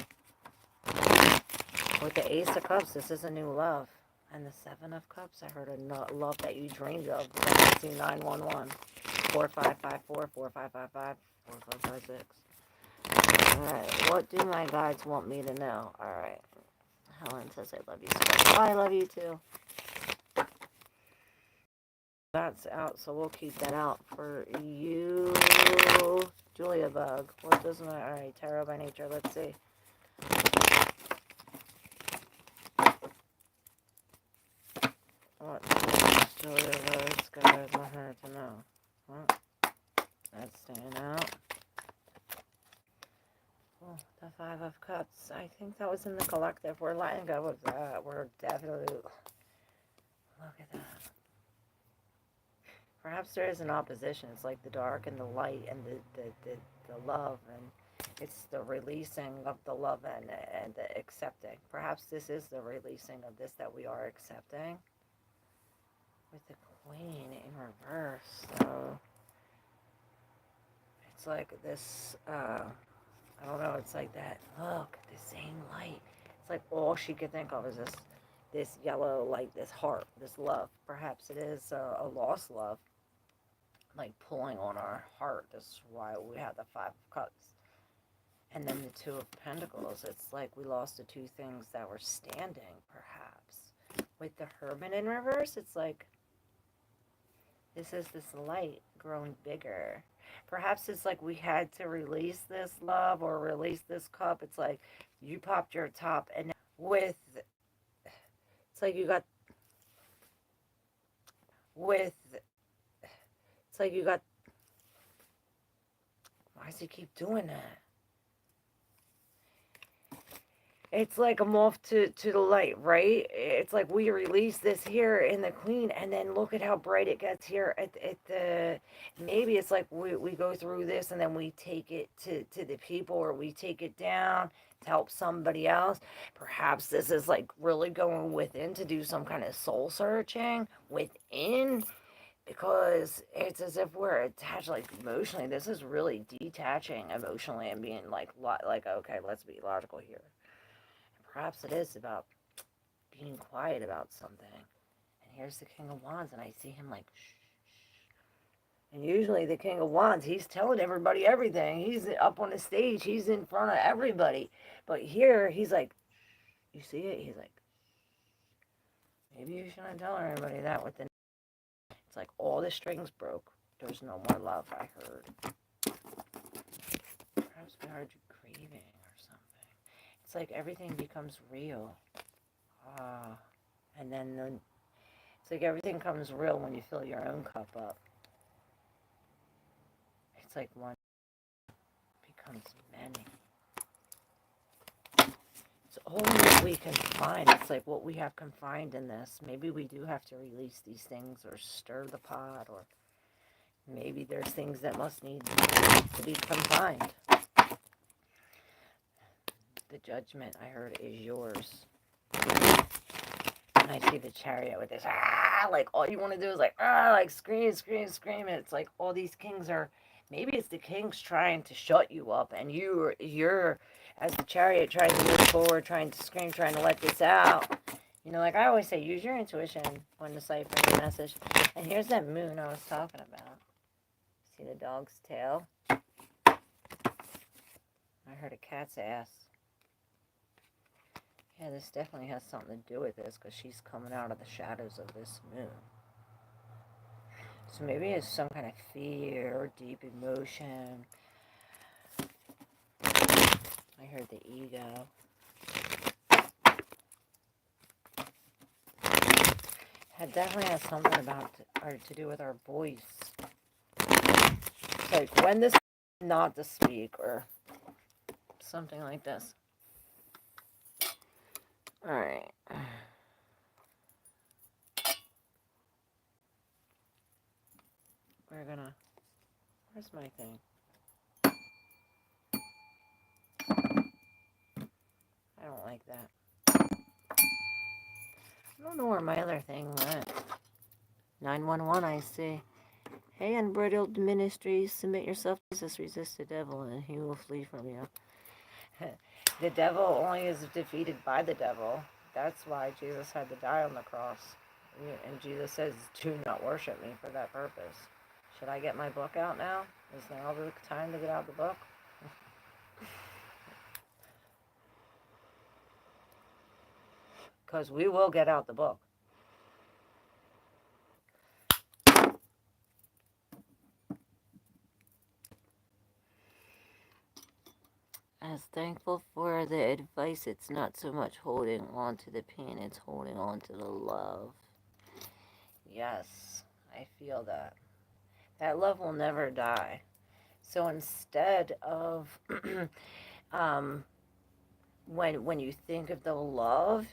With the Ace of Cups, this is a new love. And the Seven of Cups, I heard a love that you dreamed of. 911 4554 4555 4556. Alright, what do my guides want me to know? Alright. Helen says I love you so much. I love you too. That's out, so we'll keep that out for you. Julia Bug. What doesn't I? Alright, tarot by nature. Let's see. What does Julia Bug's guys want her to know? Well, that's staying out. Oh, the Five of Cups. I think that was in the collective. We're letting go of that. We're definitely... Look at that. Perhaps there is an opposition. It's like the dark and the light and the love, and it's the releasing of the love and the accepting. Perhaps this is the releasing of this that we are accepting. With the Queen in reverse, so it's like this, I don't know, it's like that, look, the same light. It's like all she could think of is this yellow light, this heart, this love. Perhaps it is a lost love, like pulling on our heart. This is why we have the Five of Cups. And then the Two of Pentacles. It's like we lost the two things that were standing, perhaps. With the Hermit in reverse, it's like this is this light growing bigger. Perhaps it's like we had to release this love or release this cup. It's like you popped your top, and with, it's like you got, with, it's like you got, why does he keep doing that? It's like a moth to the light, right? It's like we release this here in the Queen, and then look at how bright it gets here at the... Maybe it's like we go through this, and then we take it to the people, or we take it down to help somebody else. Perhaps this is like really going within to do some kind of soul searching within, because it's as if we're attached, like emotionally. This is really detaching emotionally and being like okay, let's be logical here. Perhaps it is about being quiet about something. And here's the King of Wands, and I see him like, shh, shh. And usually the King of Wands, he's telling everybody everything. He's up on the stage. He's in front of everybody. But here, he's like, you see it? He's like, maybe you shouldn't tell everybody that. With the... It's like all the strings broke. There's no more love, I heard. Perhaps we heard you grieving. It's like everything becomes real. And then it's like everything comes real when you fill your own cup up. It's like one becomes many. It's only what we can find. It's like what we have confined in this. Maybe we do have to release these things or stir the pot, or maybe there's things that must need to be confined. The Judgment, I heard, is yours. And I see the Chariot with this, like all you want to do is like scream, scream, scream. And it's like all these kings are, maybe it's the kings trying to shut you up, and you're as the Chariot trying to move forward, trying to scream, trying to let this out. Like I always say, use your intuition when deciphering the message. And here's that moon I was talking about. See the dog's tail? I heard a cat's ass. Yeah, this definitely has something to do with this, because she's coming out of the shadows of this moon. So maybe it's some kind of fear or deep emotion. I heard the ego. It definitely has something to do with our voice. It's like when this not to speak, or something like this. Alright. Where's my thing? I don't like that. I don't know where my other thing went. 911, I see. Hey, unbridled ministries, submit yourself to Jesus, resist the devil, and he will flee from you. The devil only is defeated by the devil. That's why Jesus had to die on the cross. And Jesus says, do not worship me for that purpose. Should I get my book out now? Is now the time to get out the book? Because we will get out the book. As thankful for the advice, it's not so much holding on to the pain, it's holding on to the love. Yes, I feel that. That love will never die. So instead of when you think of the love,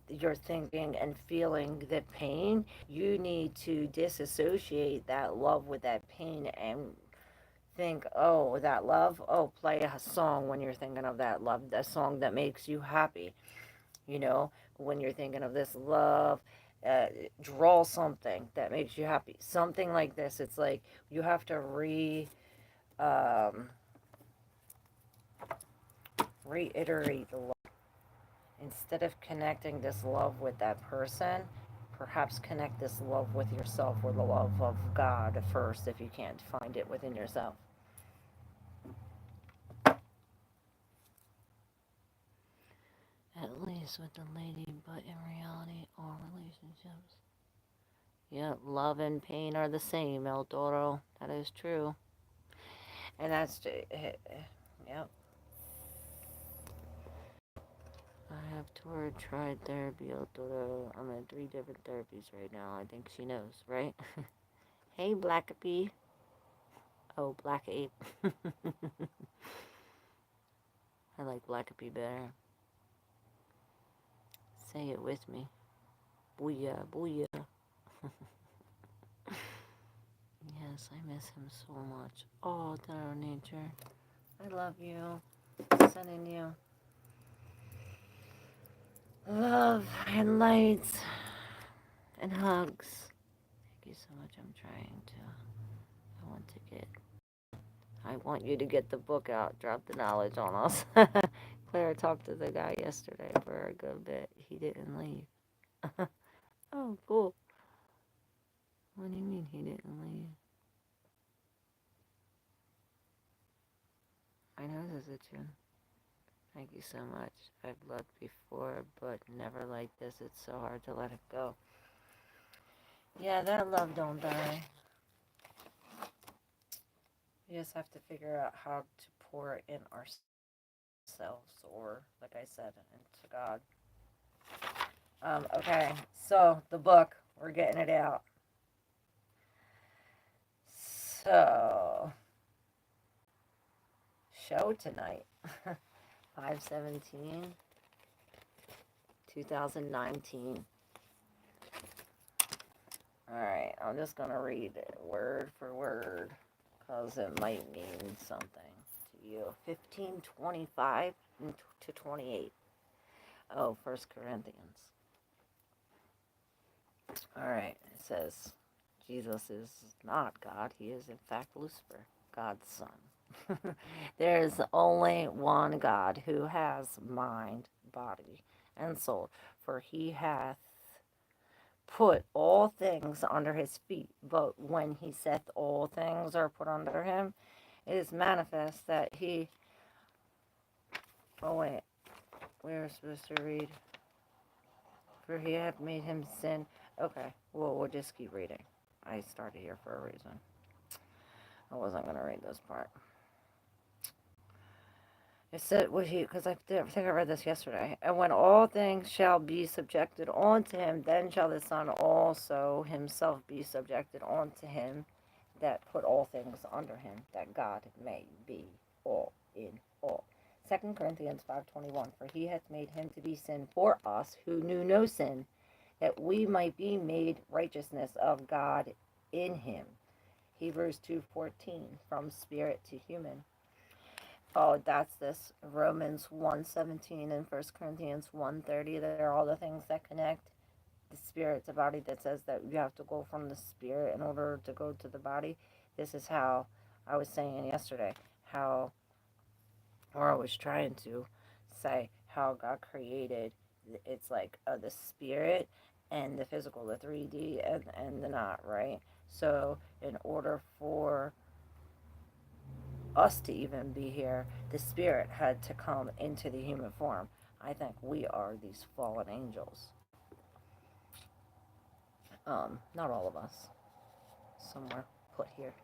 you're thinking and feeling the pain, you need to disassociate that love with that pain and think, oh, that love, oh, play a song when you're thinking of that love, the song that makes you happy. You know, when you're thinking of this love, draw something that makes you happy. Something like this. It's like you have to reiterate the love. Instead of connecting this love with that person, perhaps connect this love with yourself or the love of God first if you can't find it within yourself. At least with the lady, but in reality, all relationships. Yeah, love and pain are the same, El Toro. That is true. And that's, yep. I have toured, tried therapy, El Toro. I'm in 3 different therapies right now. I think she knows, right? Hey, Blackapee. Oh, Black Ape. I like Blackapee better. Say it with me. Booyah, booyah. Yes, I miss him so much. Oh, Thorough Nature. I love you. Sending you love and lights and hugs. Thank you so much. I want you to get the book out. Drop the knowledge on us. Claire talked to the guy yesterday for a good bit. He didn't leave. Oh, cool. What do you mean he didn't leave? I know this is a tune. Thank you so much. I've loved before, but never like this. It's so hard to let it go. Yeah, that love don't die. We just have to figure out how to pour it in ourselves, or, like I said, into God. Okay, so the book, we're getting it out. So, show tonight, 5/17/2019. Alright, I'm just going to read it word for word, because it might mean something to you. 15:25 to 28. Oh, 1 Corinthians. Alright, it says, Jesus is not God. He is, in fact, Lucifer, God's son. There is only one God who has mind, body, and soul, for he hath put all things under his feet. But when he saith all things are put under him, it is manifest that he... Oh, wait. We're supposed to read. For he hath made him sin. Okay, well, we'll just keep reading. I started here for a reason. I wasn't going to read this part. It said, because I think I read this yesterday. And when all things shall be subjected unto him, then shall the Son also himself be subjected unto him that put all things under him, that God may be all in all. 2 Corinthians 5:21. For he hath made him to be sin for us who knew no sin, that we might be made righteousness of God in him. Hebrews 2:14, from spirit to human. Oh, that's this Romans 1:17 and 1 Corinthians 1:30. They're all the things that connect the spirit to body, that says that you have to go from the spirit in order to go to the body. This is how I was saying yesterday, how, or I was trying to say, how God created, it's like the spirit and the physical, the 3D and the not, right? So in order for us to even be here, the spirit had to come into the human form. I think we are these fallen angels. Not all of us. Some are put here.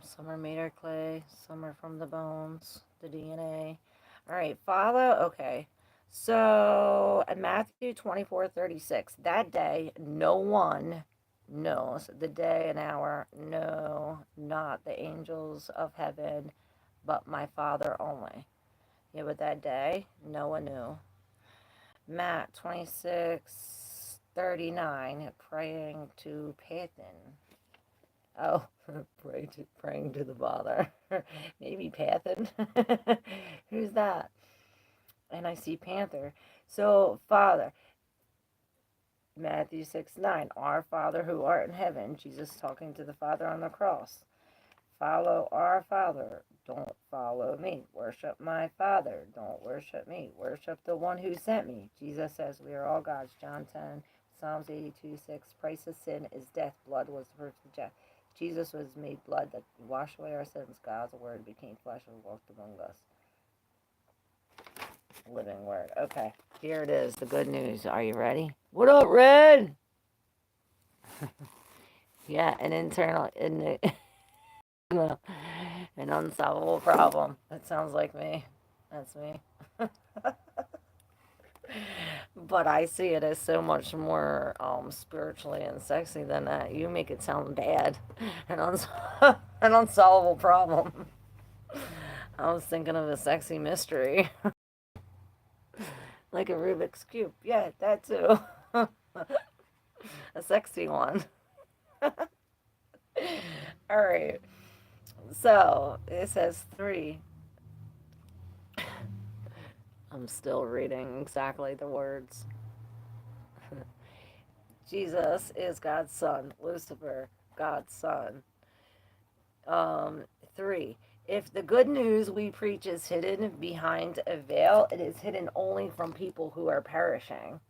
Some are made of clay. Some are from the bones, the DNA. All right, Father. Okay. So in Matthew 24:36, that day no one knows the day and hour, no, not the angels of heaven, but my Father only. Yeah, but that day no one knew. Matt 26:39, praying to Pathan. Oh, praying to the Father. Maybe Pathan. Who's that? And I see Panther. So, Father, Matthew 6:9, our Father who art in heaven, Jesus talking to the Father on the cross. Follow our Father. Don't follow me. Worship my Father. Don't worship me. Worship the one who sent me. Jesus says we are all God's. John 10, Psalms 82:6. Price of sin is death. Blood was the first of death. Jesus was made blood that washed away our sins. God's word became flesh and walked among us. Living word. Okay, here it is. The good news. Are you ready? What up, Red? Yeah, an internal, an unsolvable problem. That sounds like me. That's me. But I see it as so much more spiritually and sexy than that. You make it sound bad. An, uns- an unsolvable problem. I was thinking of a sexy mystery. Like a Rubik's Cube. Yeah, that too. A sexy one. Alright. So, it says 3. I'm still reading exactly the words. Jesus is God's son. Lucifer, God's son. 3. If the good news we preach is hidden behind a veil, it is hidden only from people who are perishing.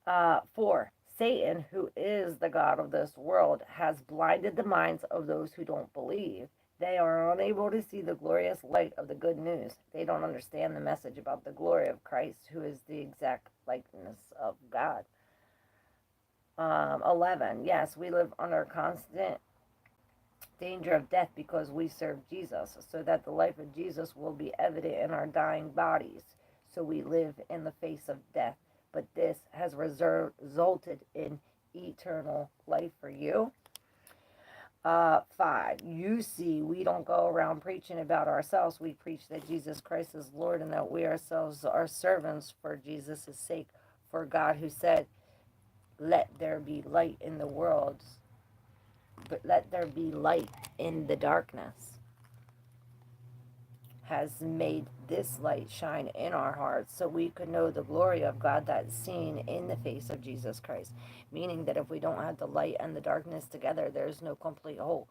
4. Satan, who is the God of this world, has blinded the minds of those who don't believe. They are unable to see the glorious light of the good news. They don't understand the message about the glory of Christ, who is the exact likeness of God. 11. Yes, we live under constant danger of death because we serve Jesus, so that the life of Jesus will be evident in our dying bodies. So we live in the face of death. But this has resulted in eternal life for you. 5. You see, we don't go around preaching about ourselves. We preach that Jesus Christ is Lord and that we ourselves are servants for Jesus' sake. For God, who said, let there be light in the world, but let there be light in the darkness, has made this light shine in our hearts so we could know the glory of God that's seen in the face of Jesus Christ. Meaning that if we don't have the light and the darkness together, there's no complete whole.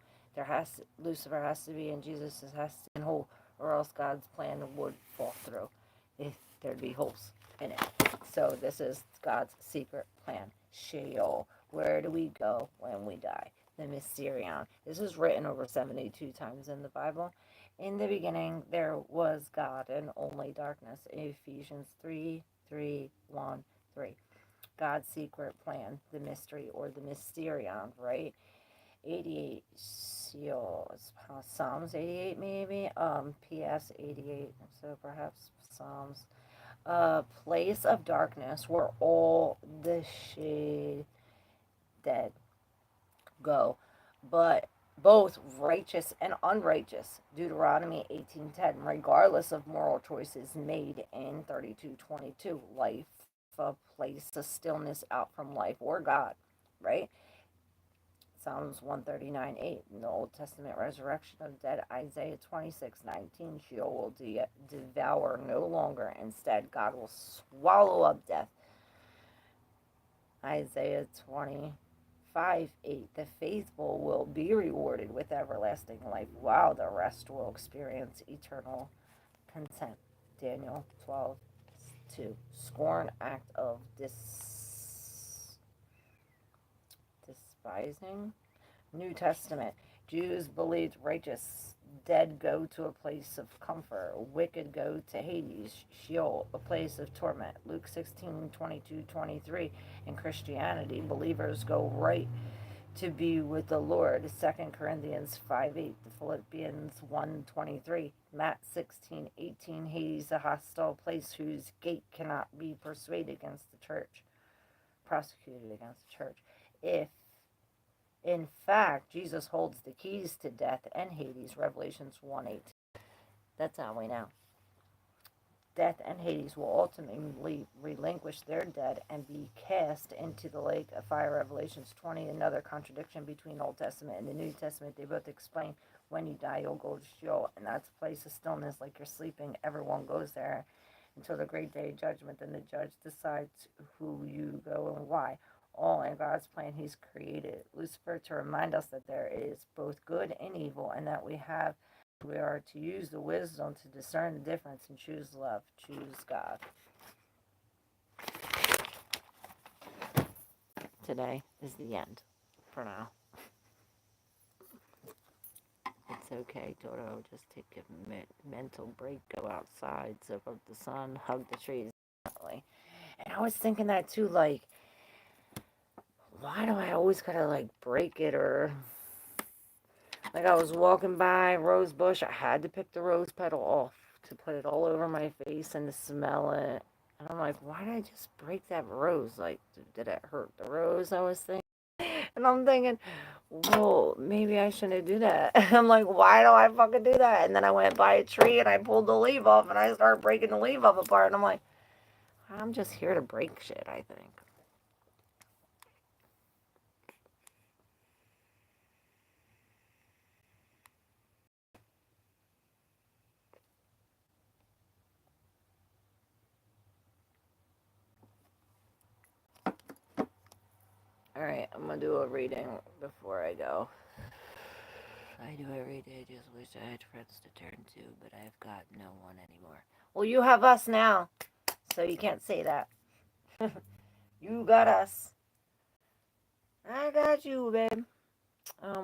Lucifer has to be and Jesus has to be whole, or else God's plan would fall through if there'd be holes in it. So this is God's secret plan. Sheol. Where do we go when we die? The Mysterion. This is written over 72 times in the Bible. In the beginning, there was God and only darkness. Ephesians 3:3:1:3. God's secret plan, the mystery or the mysterion, right? 88, Psalms 88 maybe, PS 88, so perhaps Psalms. Place of darkness where all the shade dead go, but both righteous and unrighteous. Deuteronomy 18:10. Regardless of moral choices made in 32:22. Life, a place of stillness out from life or God. right? Psalms 139:8, in the Old Testament resurrection of dead, Isaiah 26:19, Sheol will devour no longer. Instead, God will swallow up death. Isaiah 25:8, the faithful will be rewarded with everlasting life, while the rest will experience eternal contempt. Daniel 12:2, scorn, act of despising. New Testament, Jews believed righteous dead go to a place of comfort, wicked go to Hades, Sheol, a place of torment. Luke 16:22-23. In Christianity, believers go right to be with the Lord. 2 Corinthians 5:8, Philippians 1:23, Matt 16:18, Hades, a hostile place whose gate cannot be prosecuted against the church. If in fact, Jesus holds the keys to death and Hades, Revelations 1:8. That's how we know. Death and Hades will ultimately relinquish their dead and be cast into the lake of fire, Revelations 20. Another contradiction between Old Testament and the New Testament. They both explain when you die, you'll go to Sheol, and that's a place of stillness, like you're sleeping. Everyone goes there until the great day of judgment. Then the judge decides who you go and why. All in God's plan. He's created Lucifer to remind us that there is both good and evil, and that we are to use the wisdom to discern the difference and choose love, choose God. Today is the end for now. It's okay, Toto. Just take a mental break, go outside, soak up the sun, hug the trees. And I was thinking that too, like, why do I always gotta like break it? Or like, I was walking by a rose bush, I had to pick the rose petal off to put it all over my face and to smell it. And I'm like, why did I just break that rose? Like, did it hurt the rose? I was thinking. And I'm thinking, well, maybe I shouldn't do that. I'm like, why do I fucking do that? And then I went by a tree and I pulled the leaf off and I started breaking the leaf up apart. And I'm like, I'm just here to break shit, I think. Alright, I'm gonna do a reading before I go. I do every day, just wish I had friends to turn to, but I've got no one anymore. Well, you have us now, so you can't say that. You got us. I got you, babe.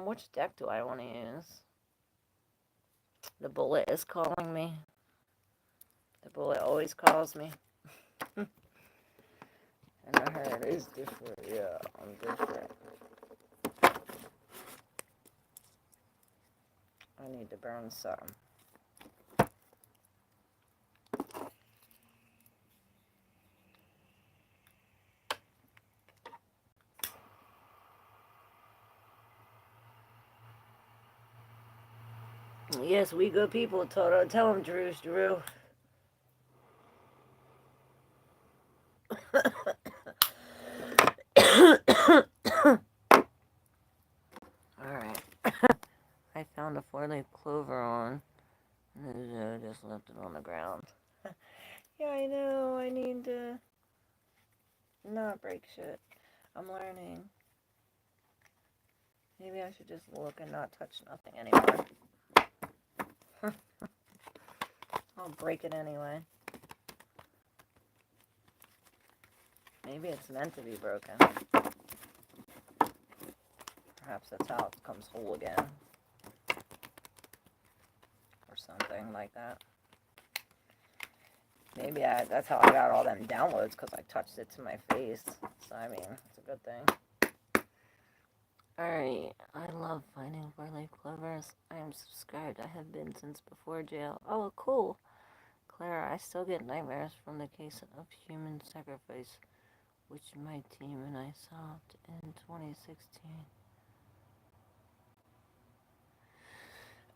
Which deck do I want to use? The bullet is calling me. The bullet always calls me. And I heard it's different. Yeah, I'm different. I need to burn some. Yes, we good people, Toto. Tell him, Drew. Alright. I found a 4-leaf clover on. I just left it on the ground. Yeah, I know. I need to not break shit. I'm learning. Maybe I should just look and not touch nothing anymore. I'll break it anyway. Maybe it's meant to be broken. Perhaps that's how it becomes whole again. Or something like that. Maybe that's how I got all them downloads, because I touched it to my face. So, I mean, it's a good thing. Alright, I love finding 4-leaf clovers. I am subscribed. I have been since before jail. Oh, cool. Clara, I still get nightmares from the case of human sacrifice, which my team and I solved in 2016.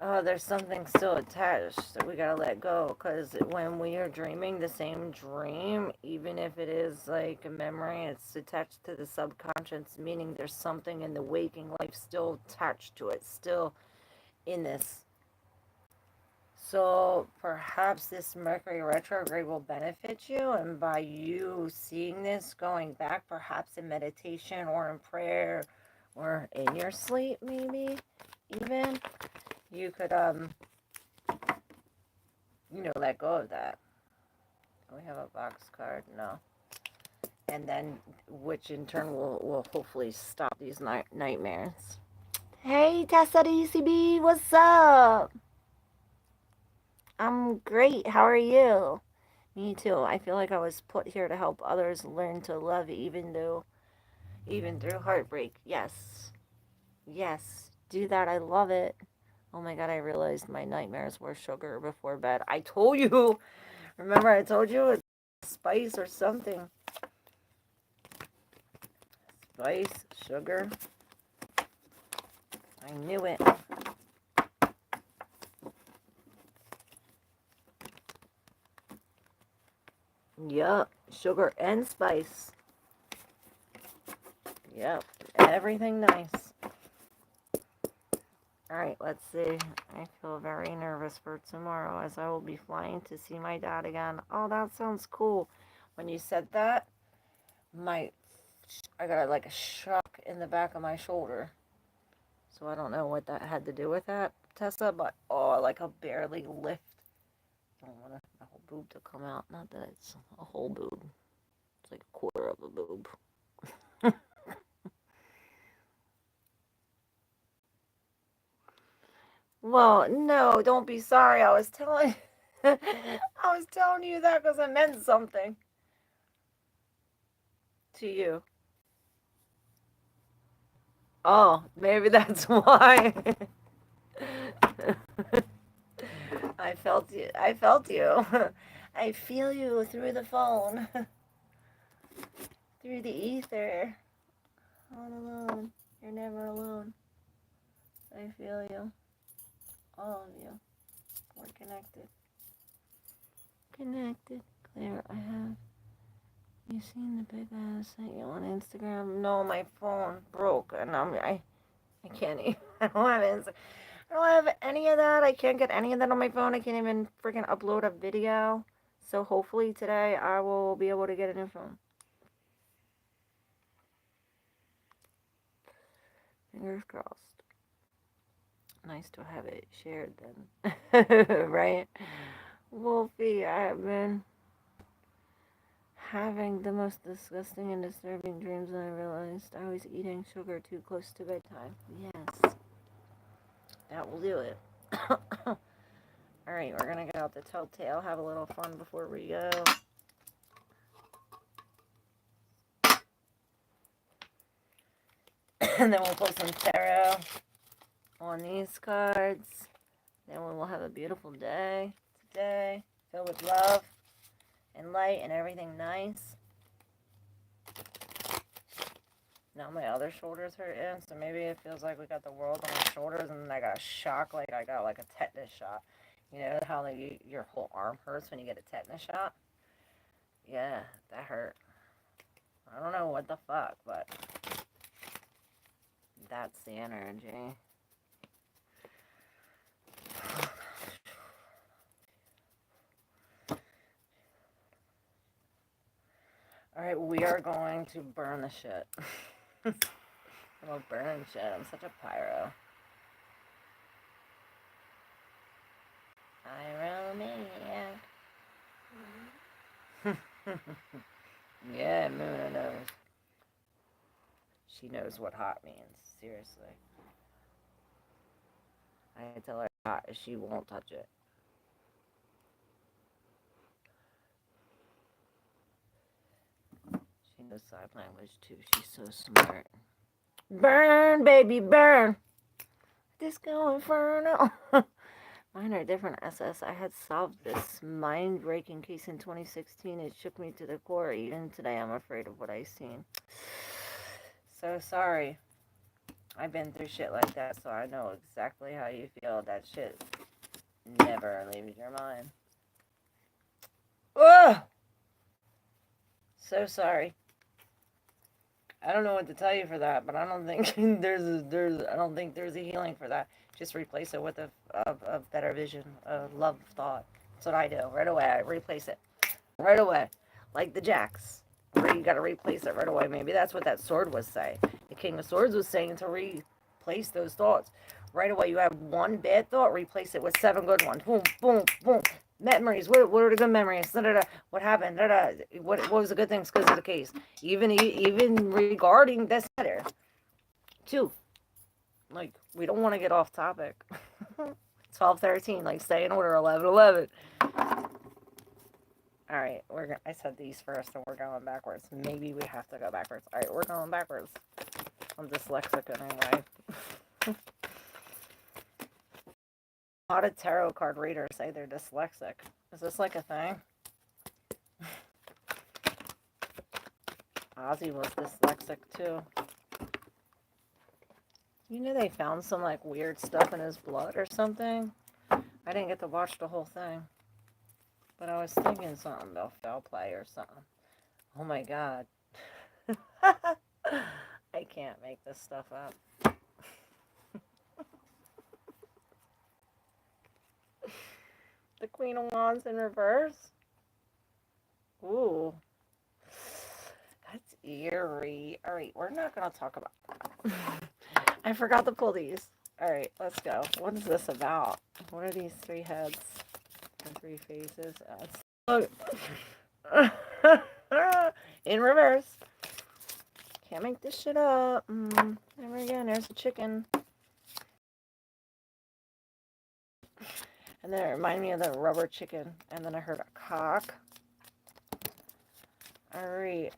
There's something still attached that we gotta let go, because when we are dreaming the same dream, even if it is like a memory, it's attached to the subconscious, meaning there's something in the waking life still attached to it, still in this. So perhaps this Mercury retrograde will benefit you, and by you seeing this, going back, perhaps in meditation or in prayer or in your sleep, maybe even, you could let go of that. We have a box card, no. And then, which in turn will hopefully stop these nightmares. Hey, Tessa DCB, what's up? I'm great. How are you? Me too. I feel like I was put here to help others learn to love, even through heartbreak. Yes. Yes. Do that. I love it. Oh my god, I realized my nightmares were sugar before bed. I told you. Remember I told you it's spice or something. Spice, sugar. I knew it. Yup. Sugar and spice. Yep. Everything nice. Alright, let's see. I feel very nervous for tomorrow, as I will be flying to see my dad again. Oh, that sounds cool. When you said that, I got like a shock in the back of my shoulder. So I don't know what that had to do with that, Tessa, but oh, like a barely lift. I don't want the whole boob to come out. Not that it's a whole boob. It's like a quarter of a boob. Well, no, don't be sorry. I was telling you that because I meant something to you. Oh, maybe that's why. I felt you. I felt you. I feel you through the phone, through the ether. All alone. You're never alone. I feel you. All of you. We're connected. Connected. Claire, I have. You seen the big ass sent you on Instagram? No, my phone broke, and I can't even. I don't have Instagram. I don't have any of that. I can't get any of that on my phone. I can't even freaking upload a video. So hopefully today I will be able to get a new phone. Fingers crossed. Nice to have it shared then. Right? Wolfie, I have been having the most disgusting and disturbing dreams, and I realized I was eating sugar too close to bedtime. Yes. That will do it. Alright, we're gonna get out the telltale, have a little fun before we go. And then we'll pull some tarot on these cards. Then we will have a beautiful day today, filled with love and light and everything nice. Now my other shoulder's hurting, so maybe it feels like we got the world on our shoulders, and then I got a shock, like I got like a tetanus shot. You know how like your whole arm hurts when you get a tetanus shot? Yeah, that hurt. I don't know what the fuck, but that's the energy. Alright, we are going to burn the shit. I'm gonna burn shit. I'm such a pyro. Pyromaniac. Yeah, Moona knows. She knows what hot means. Seriously. I tell her hot, she won't touch it. She knows sign language too. She's so smart. Burn, baby, burn. Disco Inferno. Mine are different, SS. I had solved this mind-breaking case in 2016. It shook me to the core. Even today, I'm afraid of what I've seen. So sorry. I've been through shit like that, so I know exactly how you feel. That shit never leaves your mind. Ugh! So sorry. I don't know what to tell you for that, but I don't think I don't think there's a healing for that. Just replace it with a better vision, a love thought. That's what I do. Right away, I replace it. Right away. Like the jacks. Where you gotta replace it right away. Maybe that's what that sword was saying. The King of Swords was saying to replace those thoughts. Right away, you have one bad thought, replace it with 7 good ones. Boom, boom, boom. Memories. What are the good memories? Da, da, da. What happened? Da, da. What was the good things because of the case? Even regarding this matter, too. Like, we don't want to get off topic. 12:13. Like, stay in order. 11:11. All right, I said these first, and we're going backwards. Maybe we have to go backwards. All right, we're going backwards. I'm dyslexic anyway. A lot of tarot card readers say they're dyslexic. Is this like a thing? Ozzy was dyslexic too. You know they found some like weird stuff in his blood or something? I didn't get to watch the whole thing. But I was thinking something about foul play or something. Oh my god. I can't make this stuff up. The Queen of Wands in reverse? Ooh. That's eerie. Alright, we're not going to talk about that. I forgot to pull these. Alright, let's go. What is this about? What are these 3 heads and 3 faces? Look. In reverse. Can't make this shit up. Never again. There's a chicken. And then it reminded me of the rubber chicken. And then I heard a cock. Alright.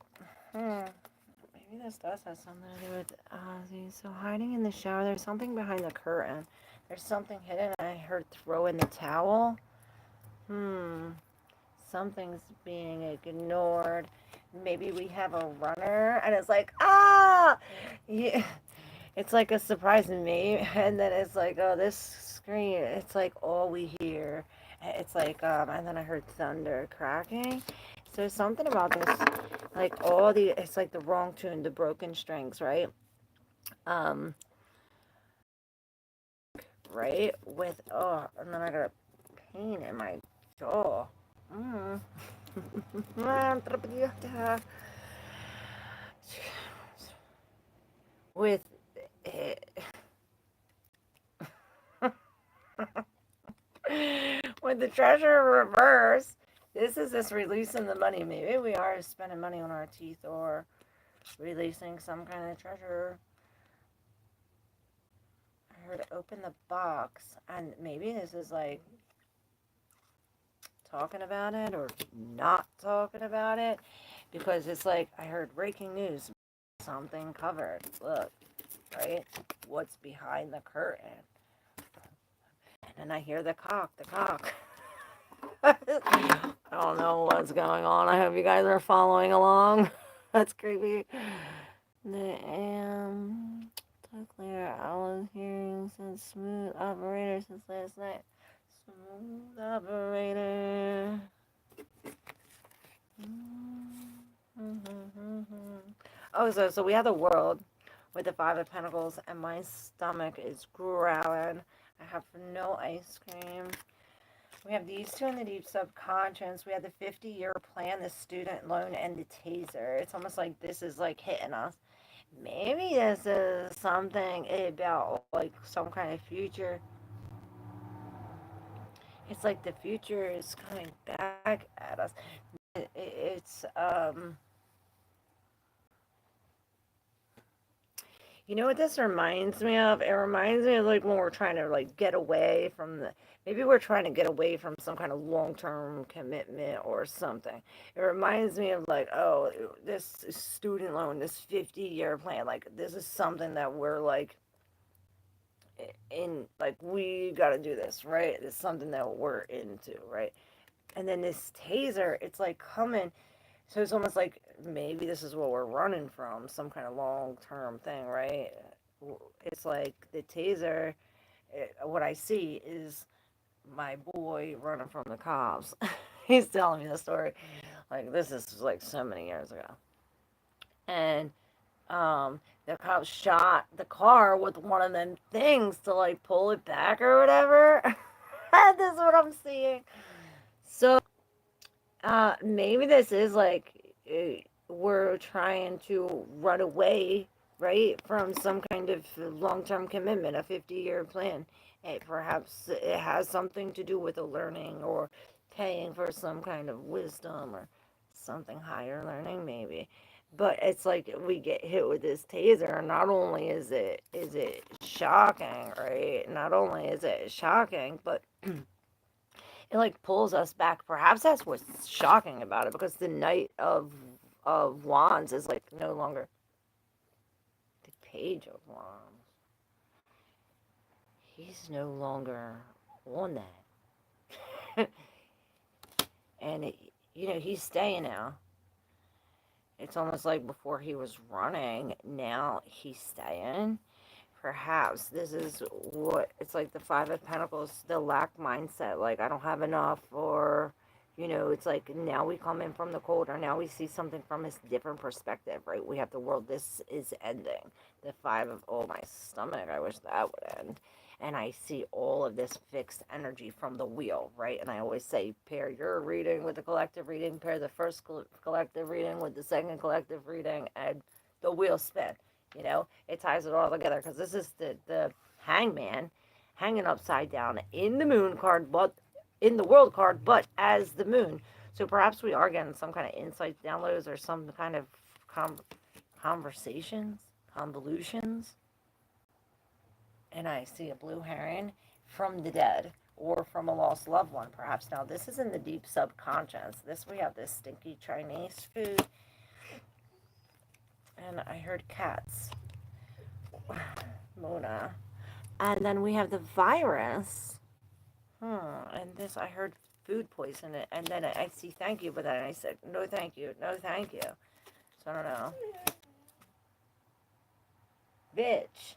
Maybe this does have something to do with Ozzy. So hiding in the shower. There's something behind the curtain. There's something hidden. I heard throw in the towel. Something's being ignored. Maybe we have a runner. And it's like, ah! Yeah. It's like a surprise to me. And then it's like, oh, this scream. It's like all we hear. It's like, and then I heard thunder cracking. So something about this, like it's like the wrong tune, the broken strings, right? Right? With, and then I got a pain in my jaw. With it. With the treasure reverse, this is just releasing the money. Maybe we are spending money on our teeth or releasing some kind of treasure. I heard open the box, and maybe this is like talking about it or not talking about it, because it's like I heard breaking news, something covered. Look, right? What's behind the curtain? And I hear the cock. I don't know what's going on. I hope you guys are following along. That's creepy. To clear, I was hearing some smooth operator since last night. Smooth operator. Oh, so we have the world with the 5 of Pentacles, and my stomach is growling. I have no ice cream. We have these 2 in the deep subconscious. We have the 50-year plan, the student loan, and the taser. It's almost like this is like hitting us. Maybe this is something about like some kind of future. It's like the future is coming back at us. It's you know what this reminds me of? It reminds me of like when we're trying to like get away from maybe we're trying to get away from some kind of long-term commitment or something. It reminds me of like, oh, this student loan, this 50-year plan, like this is something that we're like like we got to do this, right? It's something that we're into, right? And then this taser, it's like coming. So it's almost like maybe this is what we're running from, some kind of long-term thing, right? it's like the taser, what I see is my boy running from the cops. He's telling me the story. Like, this is like so many years ago. And the cops shot the car with one of them things to like pull it back or whatever. This is what I'm seeing. So, maybe this is like we're trying to run away, right, from some kind of long-term commitment, a 50-year plan. Perhaps it has something to do with a learning or paying for some kind of wisdom or something higher learning, maybe. But it's like we get hit with this taser, and not only is it shocking, right? Not only is it shocking, but it like pulls us back. Perhaps that's what's shocking about it, because the Knight of Wands is like no longer the Page of Wands. He's no longer on that, and he's staying now. It's almost like before he was running. Now he's staying. Perhaps this is what it's like, the Five of Pentacles, the lack mindset, like I don't have enough, or it's like now we come in from the cold, or now we see something from a different perspective, right? We have the world, this is ending. The Five of, oh, my stomach, I wish that would end. And I see all of this fixed energy from the wheel, right? And I always say, pair your reading with the collective reading, pair the first collective reading with the second collective reading, and the wheel spin. It ties it all together, because this is the hangman hanging upside down in the moon card, but in the world card, but as the moon. So perhaps we are getting some kind of insights, downloads, or some kind of conversations, convolutions. And I see a blue heron from the dead, or from a lost loved one, perhaps. Now, this is in the deep subconscious. We have this stinky Chinese food, and I heard cats. Mona. And then we have the virus. And this, I heard food poison. And then I see thank you, but then I said, no thank you, no thank you. So I don't know. Bitch.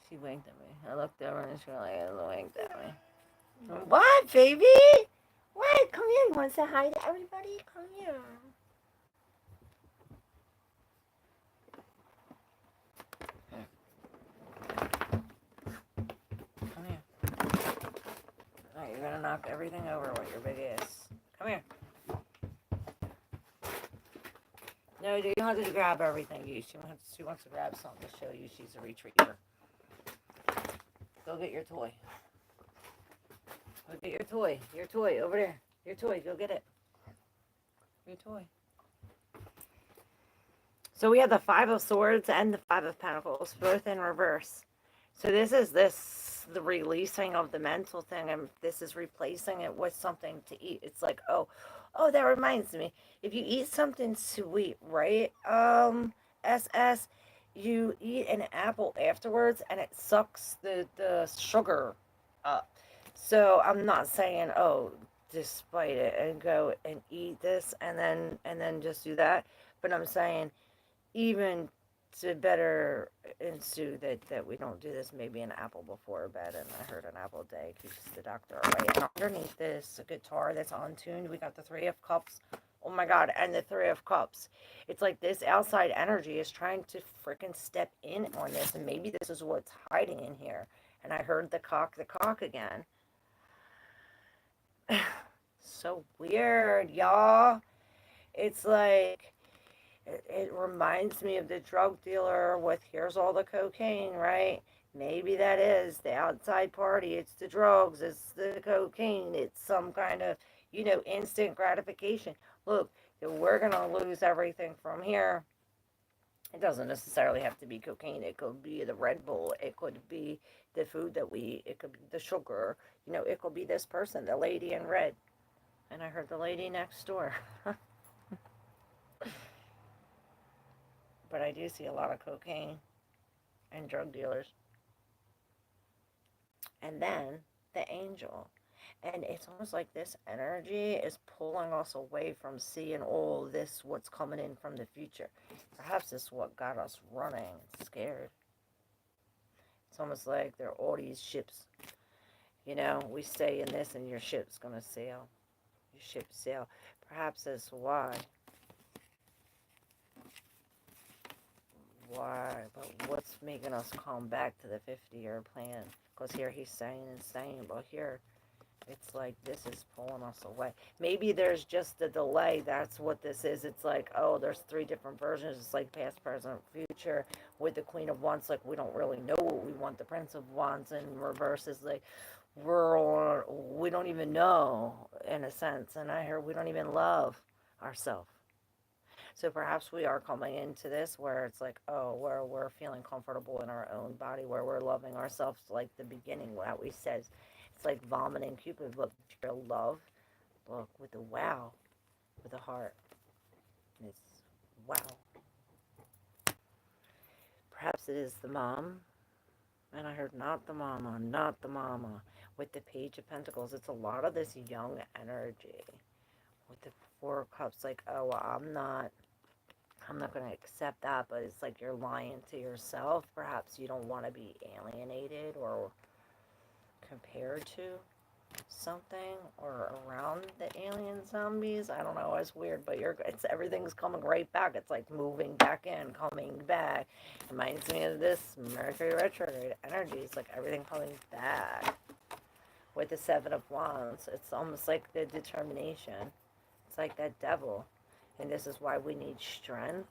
She winked at me. I looked over and she winked at me. What, baby? What? Come here. You want to say hi to everybody? Come here. Come here. Alright, you're gonna knock everything over with your big ass. Come here. No, you don't have to grab everything. She wants to grab something to show you she's a retriever. Go get your toy. Go get your toy. Your toy over there. Your toy. Go get it. Your toy. So we have the Five of Swords and the Five of Pentacles, both in reverse. So this is the releasing of the mental thing, and this is replacing it with something to eat. It's like, oh, that reminds me. If you eat something sweet, right? SS, you eat an apple afterwards, and it sucks the sugar up. So I'm not saying, oh, despite it and go and eat this and then just do that. But I'm saying, even to better ensue that we don't do this, maybe an apple before bed. And I heard an apple a day keeps the doctor away. And underneath this guitar that's on tuned, we got the Three of Cups. Oh my God, and the Three of Cups. It's like this outside energy is trying to freaking step in on this, and maybe this is what's hiding in here. And I heard the cock again. So weird, y'all. It's like, it reminds me of the drug dealer with here's all the cocaine, right? Maybe that is the outside party. It's the drugs. It's the cocaine. It's some kind of, instant gratification. Look, we're going to lose everything from here. It doesn't necessarily have to be cocaine. It could be the Red Bull. It could be the food that we eat. It could be the sugar. It could be this person, the lady in red. And I heard the lady next door. But I do see a lot of cocaine and drug dealers. And then the angel. And it's almost like this energy is pulling us away from seeing all this, what's coming in from the future. Perhaps this is what got us running and scared. It's almost like there are all these ships. You know, we stay in this and your ship's going to sail. Your ship sail. Perhaps that's why. Why? But what's making us come back to the 50-year plan? Because here he's saying and saying, but here it's like this is pulling us away. Maybe there's just a delay. That's what this is. It's like, oh, there's 3 different versions. It's like past, present, future. With the Queen of Wands, like we don't really know what we want. The Prince of Wands in reverse is like we don't even know in a sense. And I heard we don't even love ourselves. So perhaps we are coming into this where it's like, oh, where we're feeling comfortable in our own body, where we're loving ourselves, like the beginning, what we says. It's like vomiting Cupid, but your love, look, with the wow, with the heart. It's wow. Perhaps it is the mom. And I heard not the mama, not the mama. With the Page of Pentacles, it's a lot of this young energy. With the 4 of Cups, like, oh, well, I'm not going to accept that, but it's like you're lying to yourself. Perhaps you don't want to be alienated or compared to something or around the alien zombies. I don't know. It's weird, but everything's coming right back. It's like moving back in, coming back. Reminds me of this Mercury retrograde energy. It's like everything coming back. With the 7 of Wands, it's almost like the determination. It's like that devil. And this is why we need strength.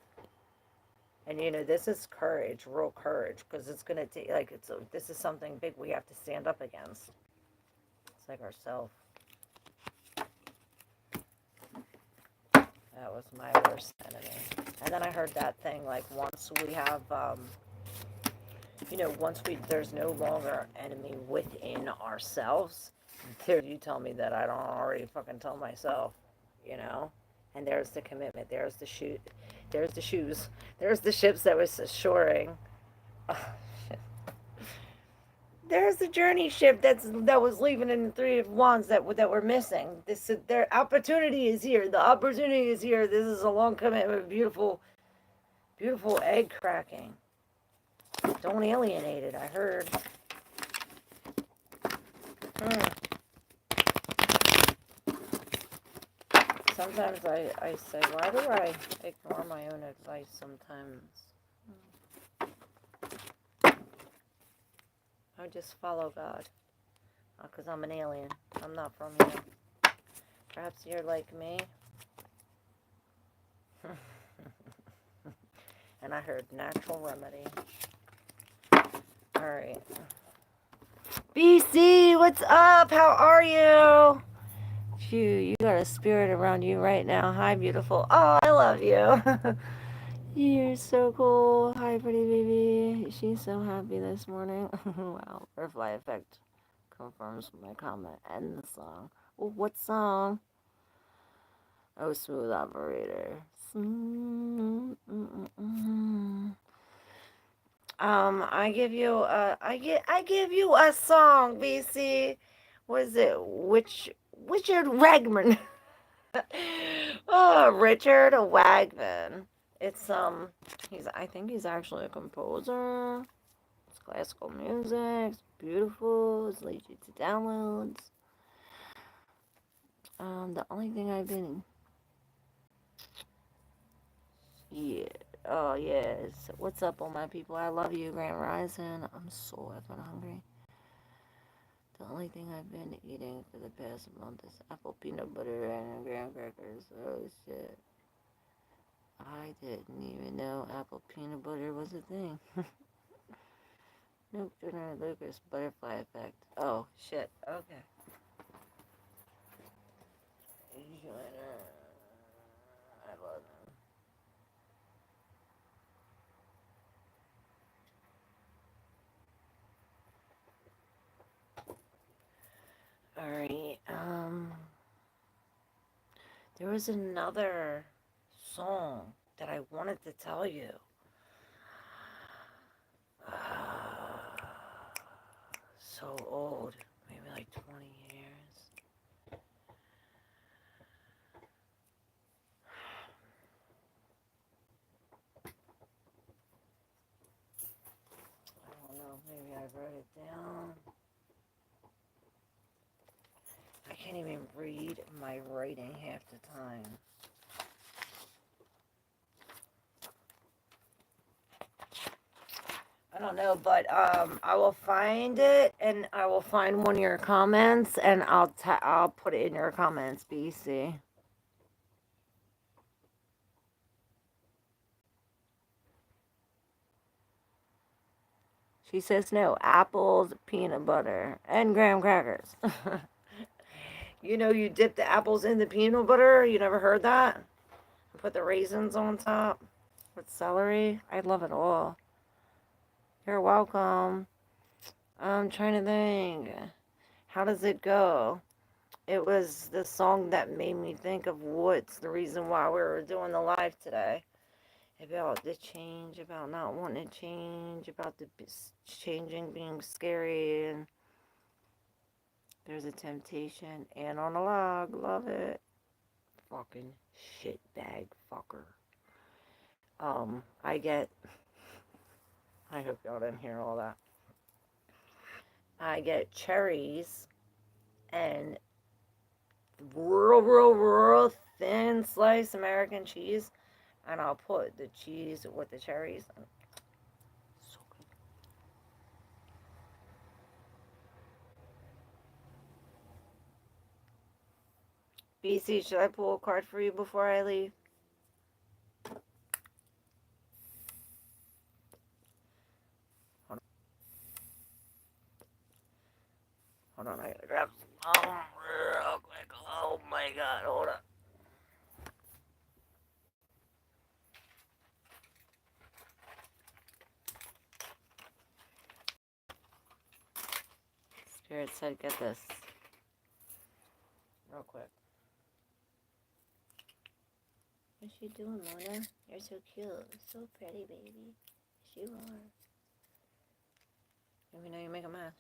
And you know, this is courage, real courage, because it's going to take, like, this is something big we have to stand up against. It's like ourselves. That was my worst enemy. And then I heard that thing, like, once we have, there's no longer enemy within ourselves. You tell me that I don't already fucking tell myself, you know? And there's the commitment. There's the There's the shoes. There's the ships that was assuring. Oh, shit. There's the journey ship that was leaving in the 3 of Wands that were missing. Their opportunity is here. The opportunity is here. This is a long commitment. Beautiful, beautiful egg cracking. Don't alienate it. I heard. Sometimes I say, why do I ignore my own advice sometimes? I just follow God. Because I'm an alien. I'm not from here. Perhaps you're like me. And I heard natural remedy. Alright. BC, what's up? How are you? You got a spirit around you right now. Hi, beautiful. Oh, I love you. You're so cool. Hi, pretty baby. She's so happy this morning. Wow. Butterfly effect confirms my comment and the song. Oh, what song? Oh, Smooth Operator. I give you I give you a song, BC. Was it Richard Wagman? Oh, Richard Wagman. It's I think he's actually a composer. It's classical music. It's beautiful. It's leads you to downloads. The only thing I've been yeah. Oh yes. What's up, all my people? I love you, Grand Rising. I'm so effing hungry. The only thing I've been eating for the past month is apple peanut butter and graham crackers. Oh shit. I didn't even know apple peanut butter was a thing. Nope, General Lucas, butterfly effect. Oh, shit. Okay. I love him. Alright, there was another song that I wanted to tell you. So old. Maybe like 20 years. wrote it down. I can't even read my writing half the time. I don't know, but I will find it, and I will find one of your comments, and I'll put it in your comments, BC. She says no, apples, peanut butter, and graham crackers. You know, you dip the apples in the peanut butter. You never heard that? Put the raisins on top with celery. I love it all. You're welcome. I'm trying to think. How does it go? It was the song that made me think of what's the reason why we were doing the live today. About the change, about not wanting to change, about the changing being scary, and there's a temptation. And on a log, love it. Fucking shitbag fucker. I hope y'all didn't hear all that. I get cherries and real thin sliced American cheese, and I'll put the cheese with the cherries. So good. BC, should I pull a card for you before I leave? Hold on, I gotta grab some real quick. Oh my god, hold up. Spirit said, get this. Real quick. What's you doing, Mona? You're so cute. So pretty, baby. Yes, you are. Let me know you make a mess.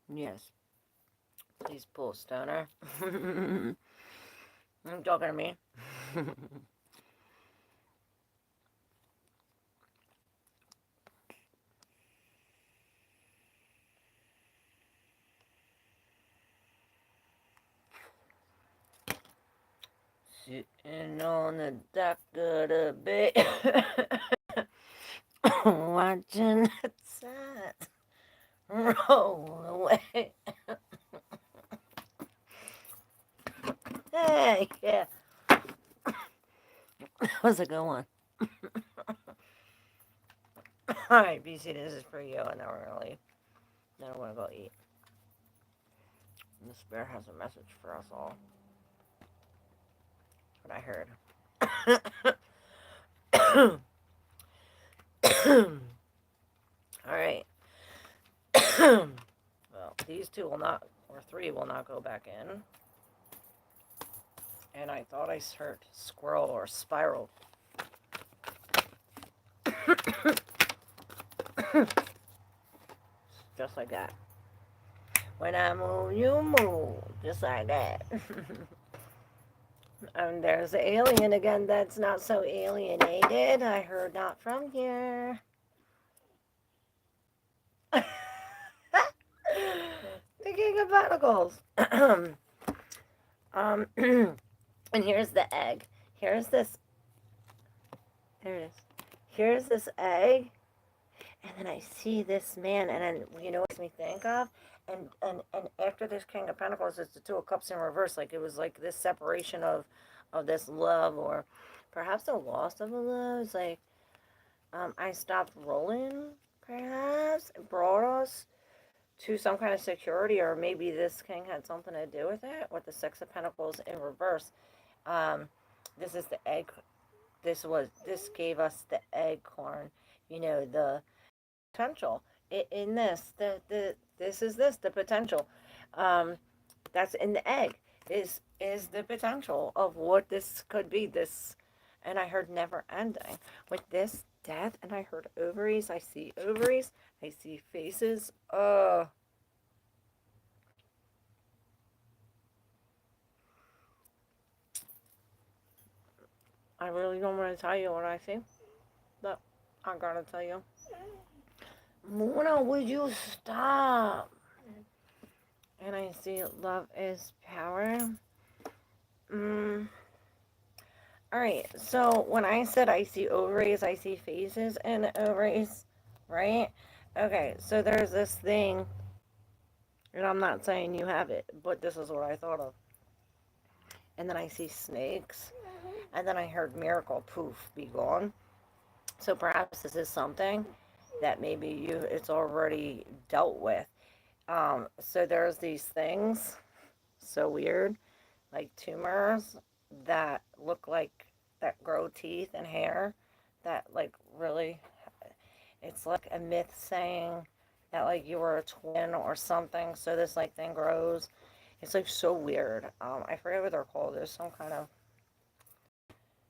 Yes. Please pull, stoner. I'm talking to me. Sitting on the dock of the bay, watching the tide roll away. Hey, yeah, that was a good one. Alright, BC, this is for you, and then we're gonna leave. Then I wanna go eat. And the spirit has a message for us all. What I heard. Alright. Well, these two will not, or three will not go back in. And I thought I heard squirrel or spiral. Just like that. When I move, you move. Just like that. And there's the alien again that's not so alienated. I heard not from here. The King of Pentacles. And here's the egg. Here's this. There it is. Here's this egg. And then I see this man, and then, you know what it makes me think of? And after this King of Pentacles, it's the Two of Cups in reverse. Like, it was like this separation of this love, or perhaps the loss of a love. It's like, I stopped rolling, perhaps. It brought us to some kind of security, or maybe this king had something to do with it, with the Six of Pentacles in reverse. This is the egg. This gave us the acorn, you know, the potential in this. The potential. That's in the egg. Is the potential of what this could be. This, and I heard never ending with this death, and I heard ovaries. I see ovaries. I see faces. I really don't want to tell you what I see, but I gotta tell you. Mona, would you stop? And I see love is power. Alright, so when I said I see ovaries, I see phases in ovaries, right? Okay, so there's this thing, and I'm not saying you have it, but this is what I thought of. And then I see snakes, and then I heard miracle, poof, be gone. So perhaps this is something that maybe it's already dealt with. So there's these things, so weird, like tumors that look like, that grow teeth and hair, that like really, it's like a myth saying that like you were a twin or something, so this like thing grows. It's like so weird. I forget what they're called. There's some kind of,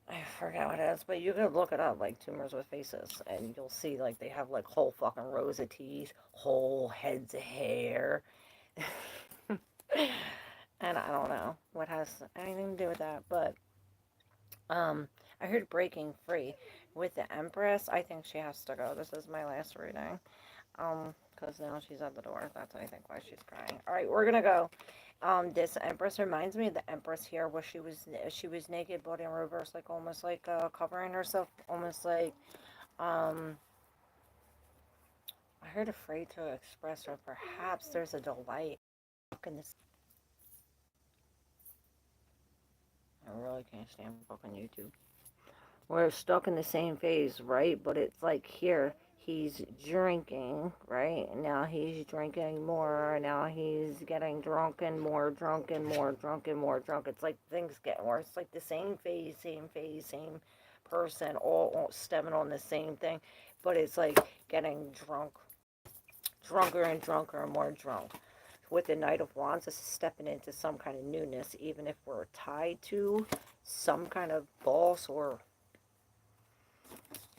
I forget what it is, but you can look it up, like tumors with faces, and you'll see like they have like whole fucking rows of teeth, whole heads of hair. And I don't know what has anything to do with that, but I heard breaking free with the Empress. I think she has to go. This is my last reading. Because now she's at the door. That's, I think, why she's crying. All right, we're gonna go. This Empress reminds me of the Empress here, where she was naked, but in reverse, like almost like covering herself, almost like I heard afraid to express, or perhaps there's a delight in this. I really can't stand fucking YouTube. We're stuck in the same phase, right? But it's like here, he's drinking, right? Now he's drinking more. Now he's getting drunk and more drunk and more drunk and more drunk. It's like things get worse. It's like the same phase, same person, all stemming on the same thing. But it's like getting drunker and drunker and more drunk. With the Knight of Wands, this is stepping into some kind of newness, even if we're tied to some kind of boss, or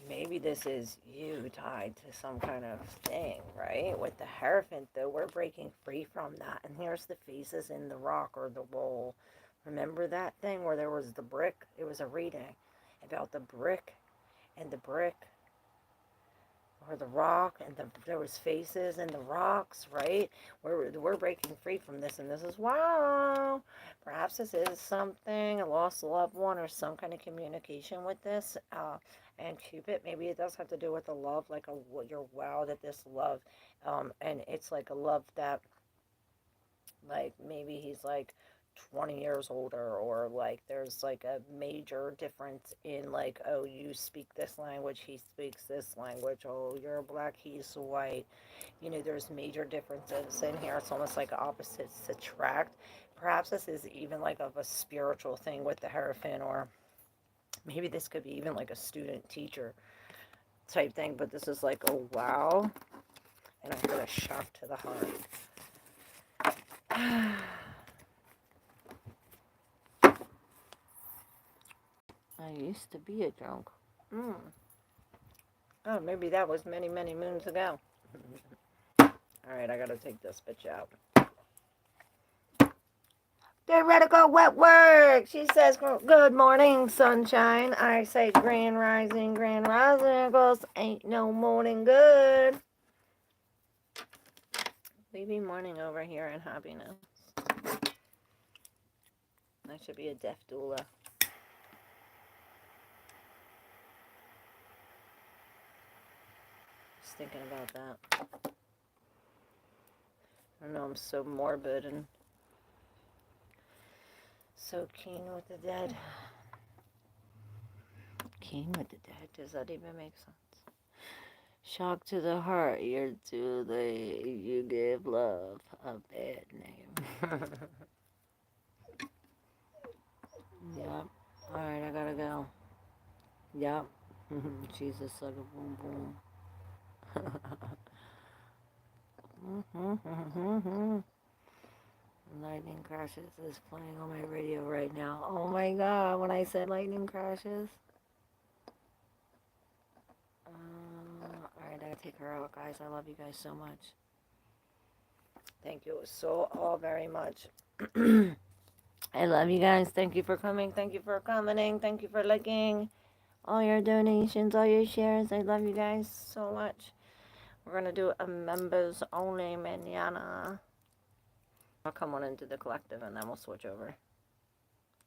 maybe this is you tied to some kind of thing, right? With the Hierophant, though, we're breaking free from that. And here's the faces in the rock or the bowl. Remember that thing where there was the brick? It was a reading about the brick, and the brick, or the rock, and there was faces in the rocks, right? We're breaking free from this, and this is, wow. Perhaps this is something, a lost loved one, or some kind of communication with this. And Cupid, maybe it does have to do with the love, like you're wowed at this love, and it's like a love that, like maybe he's like 20 years older, or like there's like a major difference in like, oh, you speak this language, he speaks this language, oh, you're black, he's white, there's major differences in here. It's almost like opposites attract. Perhaps this is even like of a spiritual thing with the Hierophant, or maybe this could be even like a student teacher type thing, but this is like, oh wow, and I heard a shock to the heart. I used to be a drunk. Oh, maybe that was many, many moons ago. Alright, I gotta take this bitch out. Get ready to go, wet work! She says, good morning, sunshine. I say, grand rising, girls. Ain't no morning good. Baby morning over here in happiness. I should be a deaf doula. Just thinking about that. I know I'm so morbid and so keen with the dead. Keen with the dead? Does that even make sense? Shock to the heart, you're too late. You give love a bad name. Yep. Alright, I gotta go. Yep. She's a sucker, boom boom. Lightning Crashes is playing on my radio right now. Oh my god, when I said Lightning Crashes. Alright, I gotta take her out, guys. I love you guys so much. Thank you so all very much. I love you guys. Thank you for coming. Thank you for commenting. Thank you for liking all your donations, all your shares. I love you guys so much. We're going to do a members only manana. I'll come on into the collective and then we'll switch over.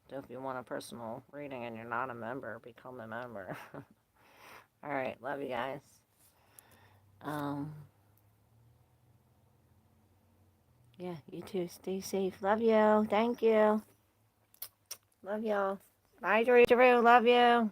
So if you want a personal reading and you're not a member, become a member. All right. Love you guys. Yeah, you too. Stay safe. Love you. Thank you. Love y'all. Bye, Drew. Love you.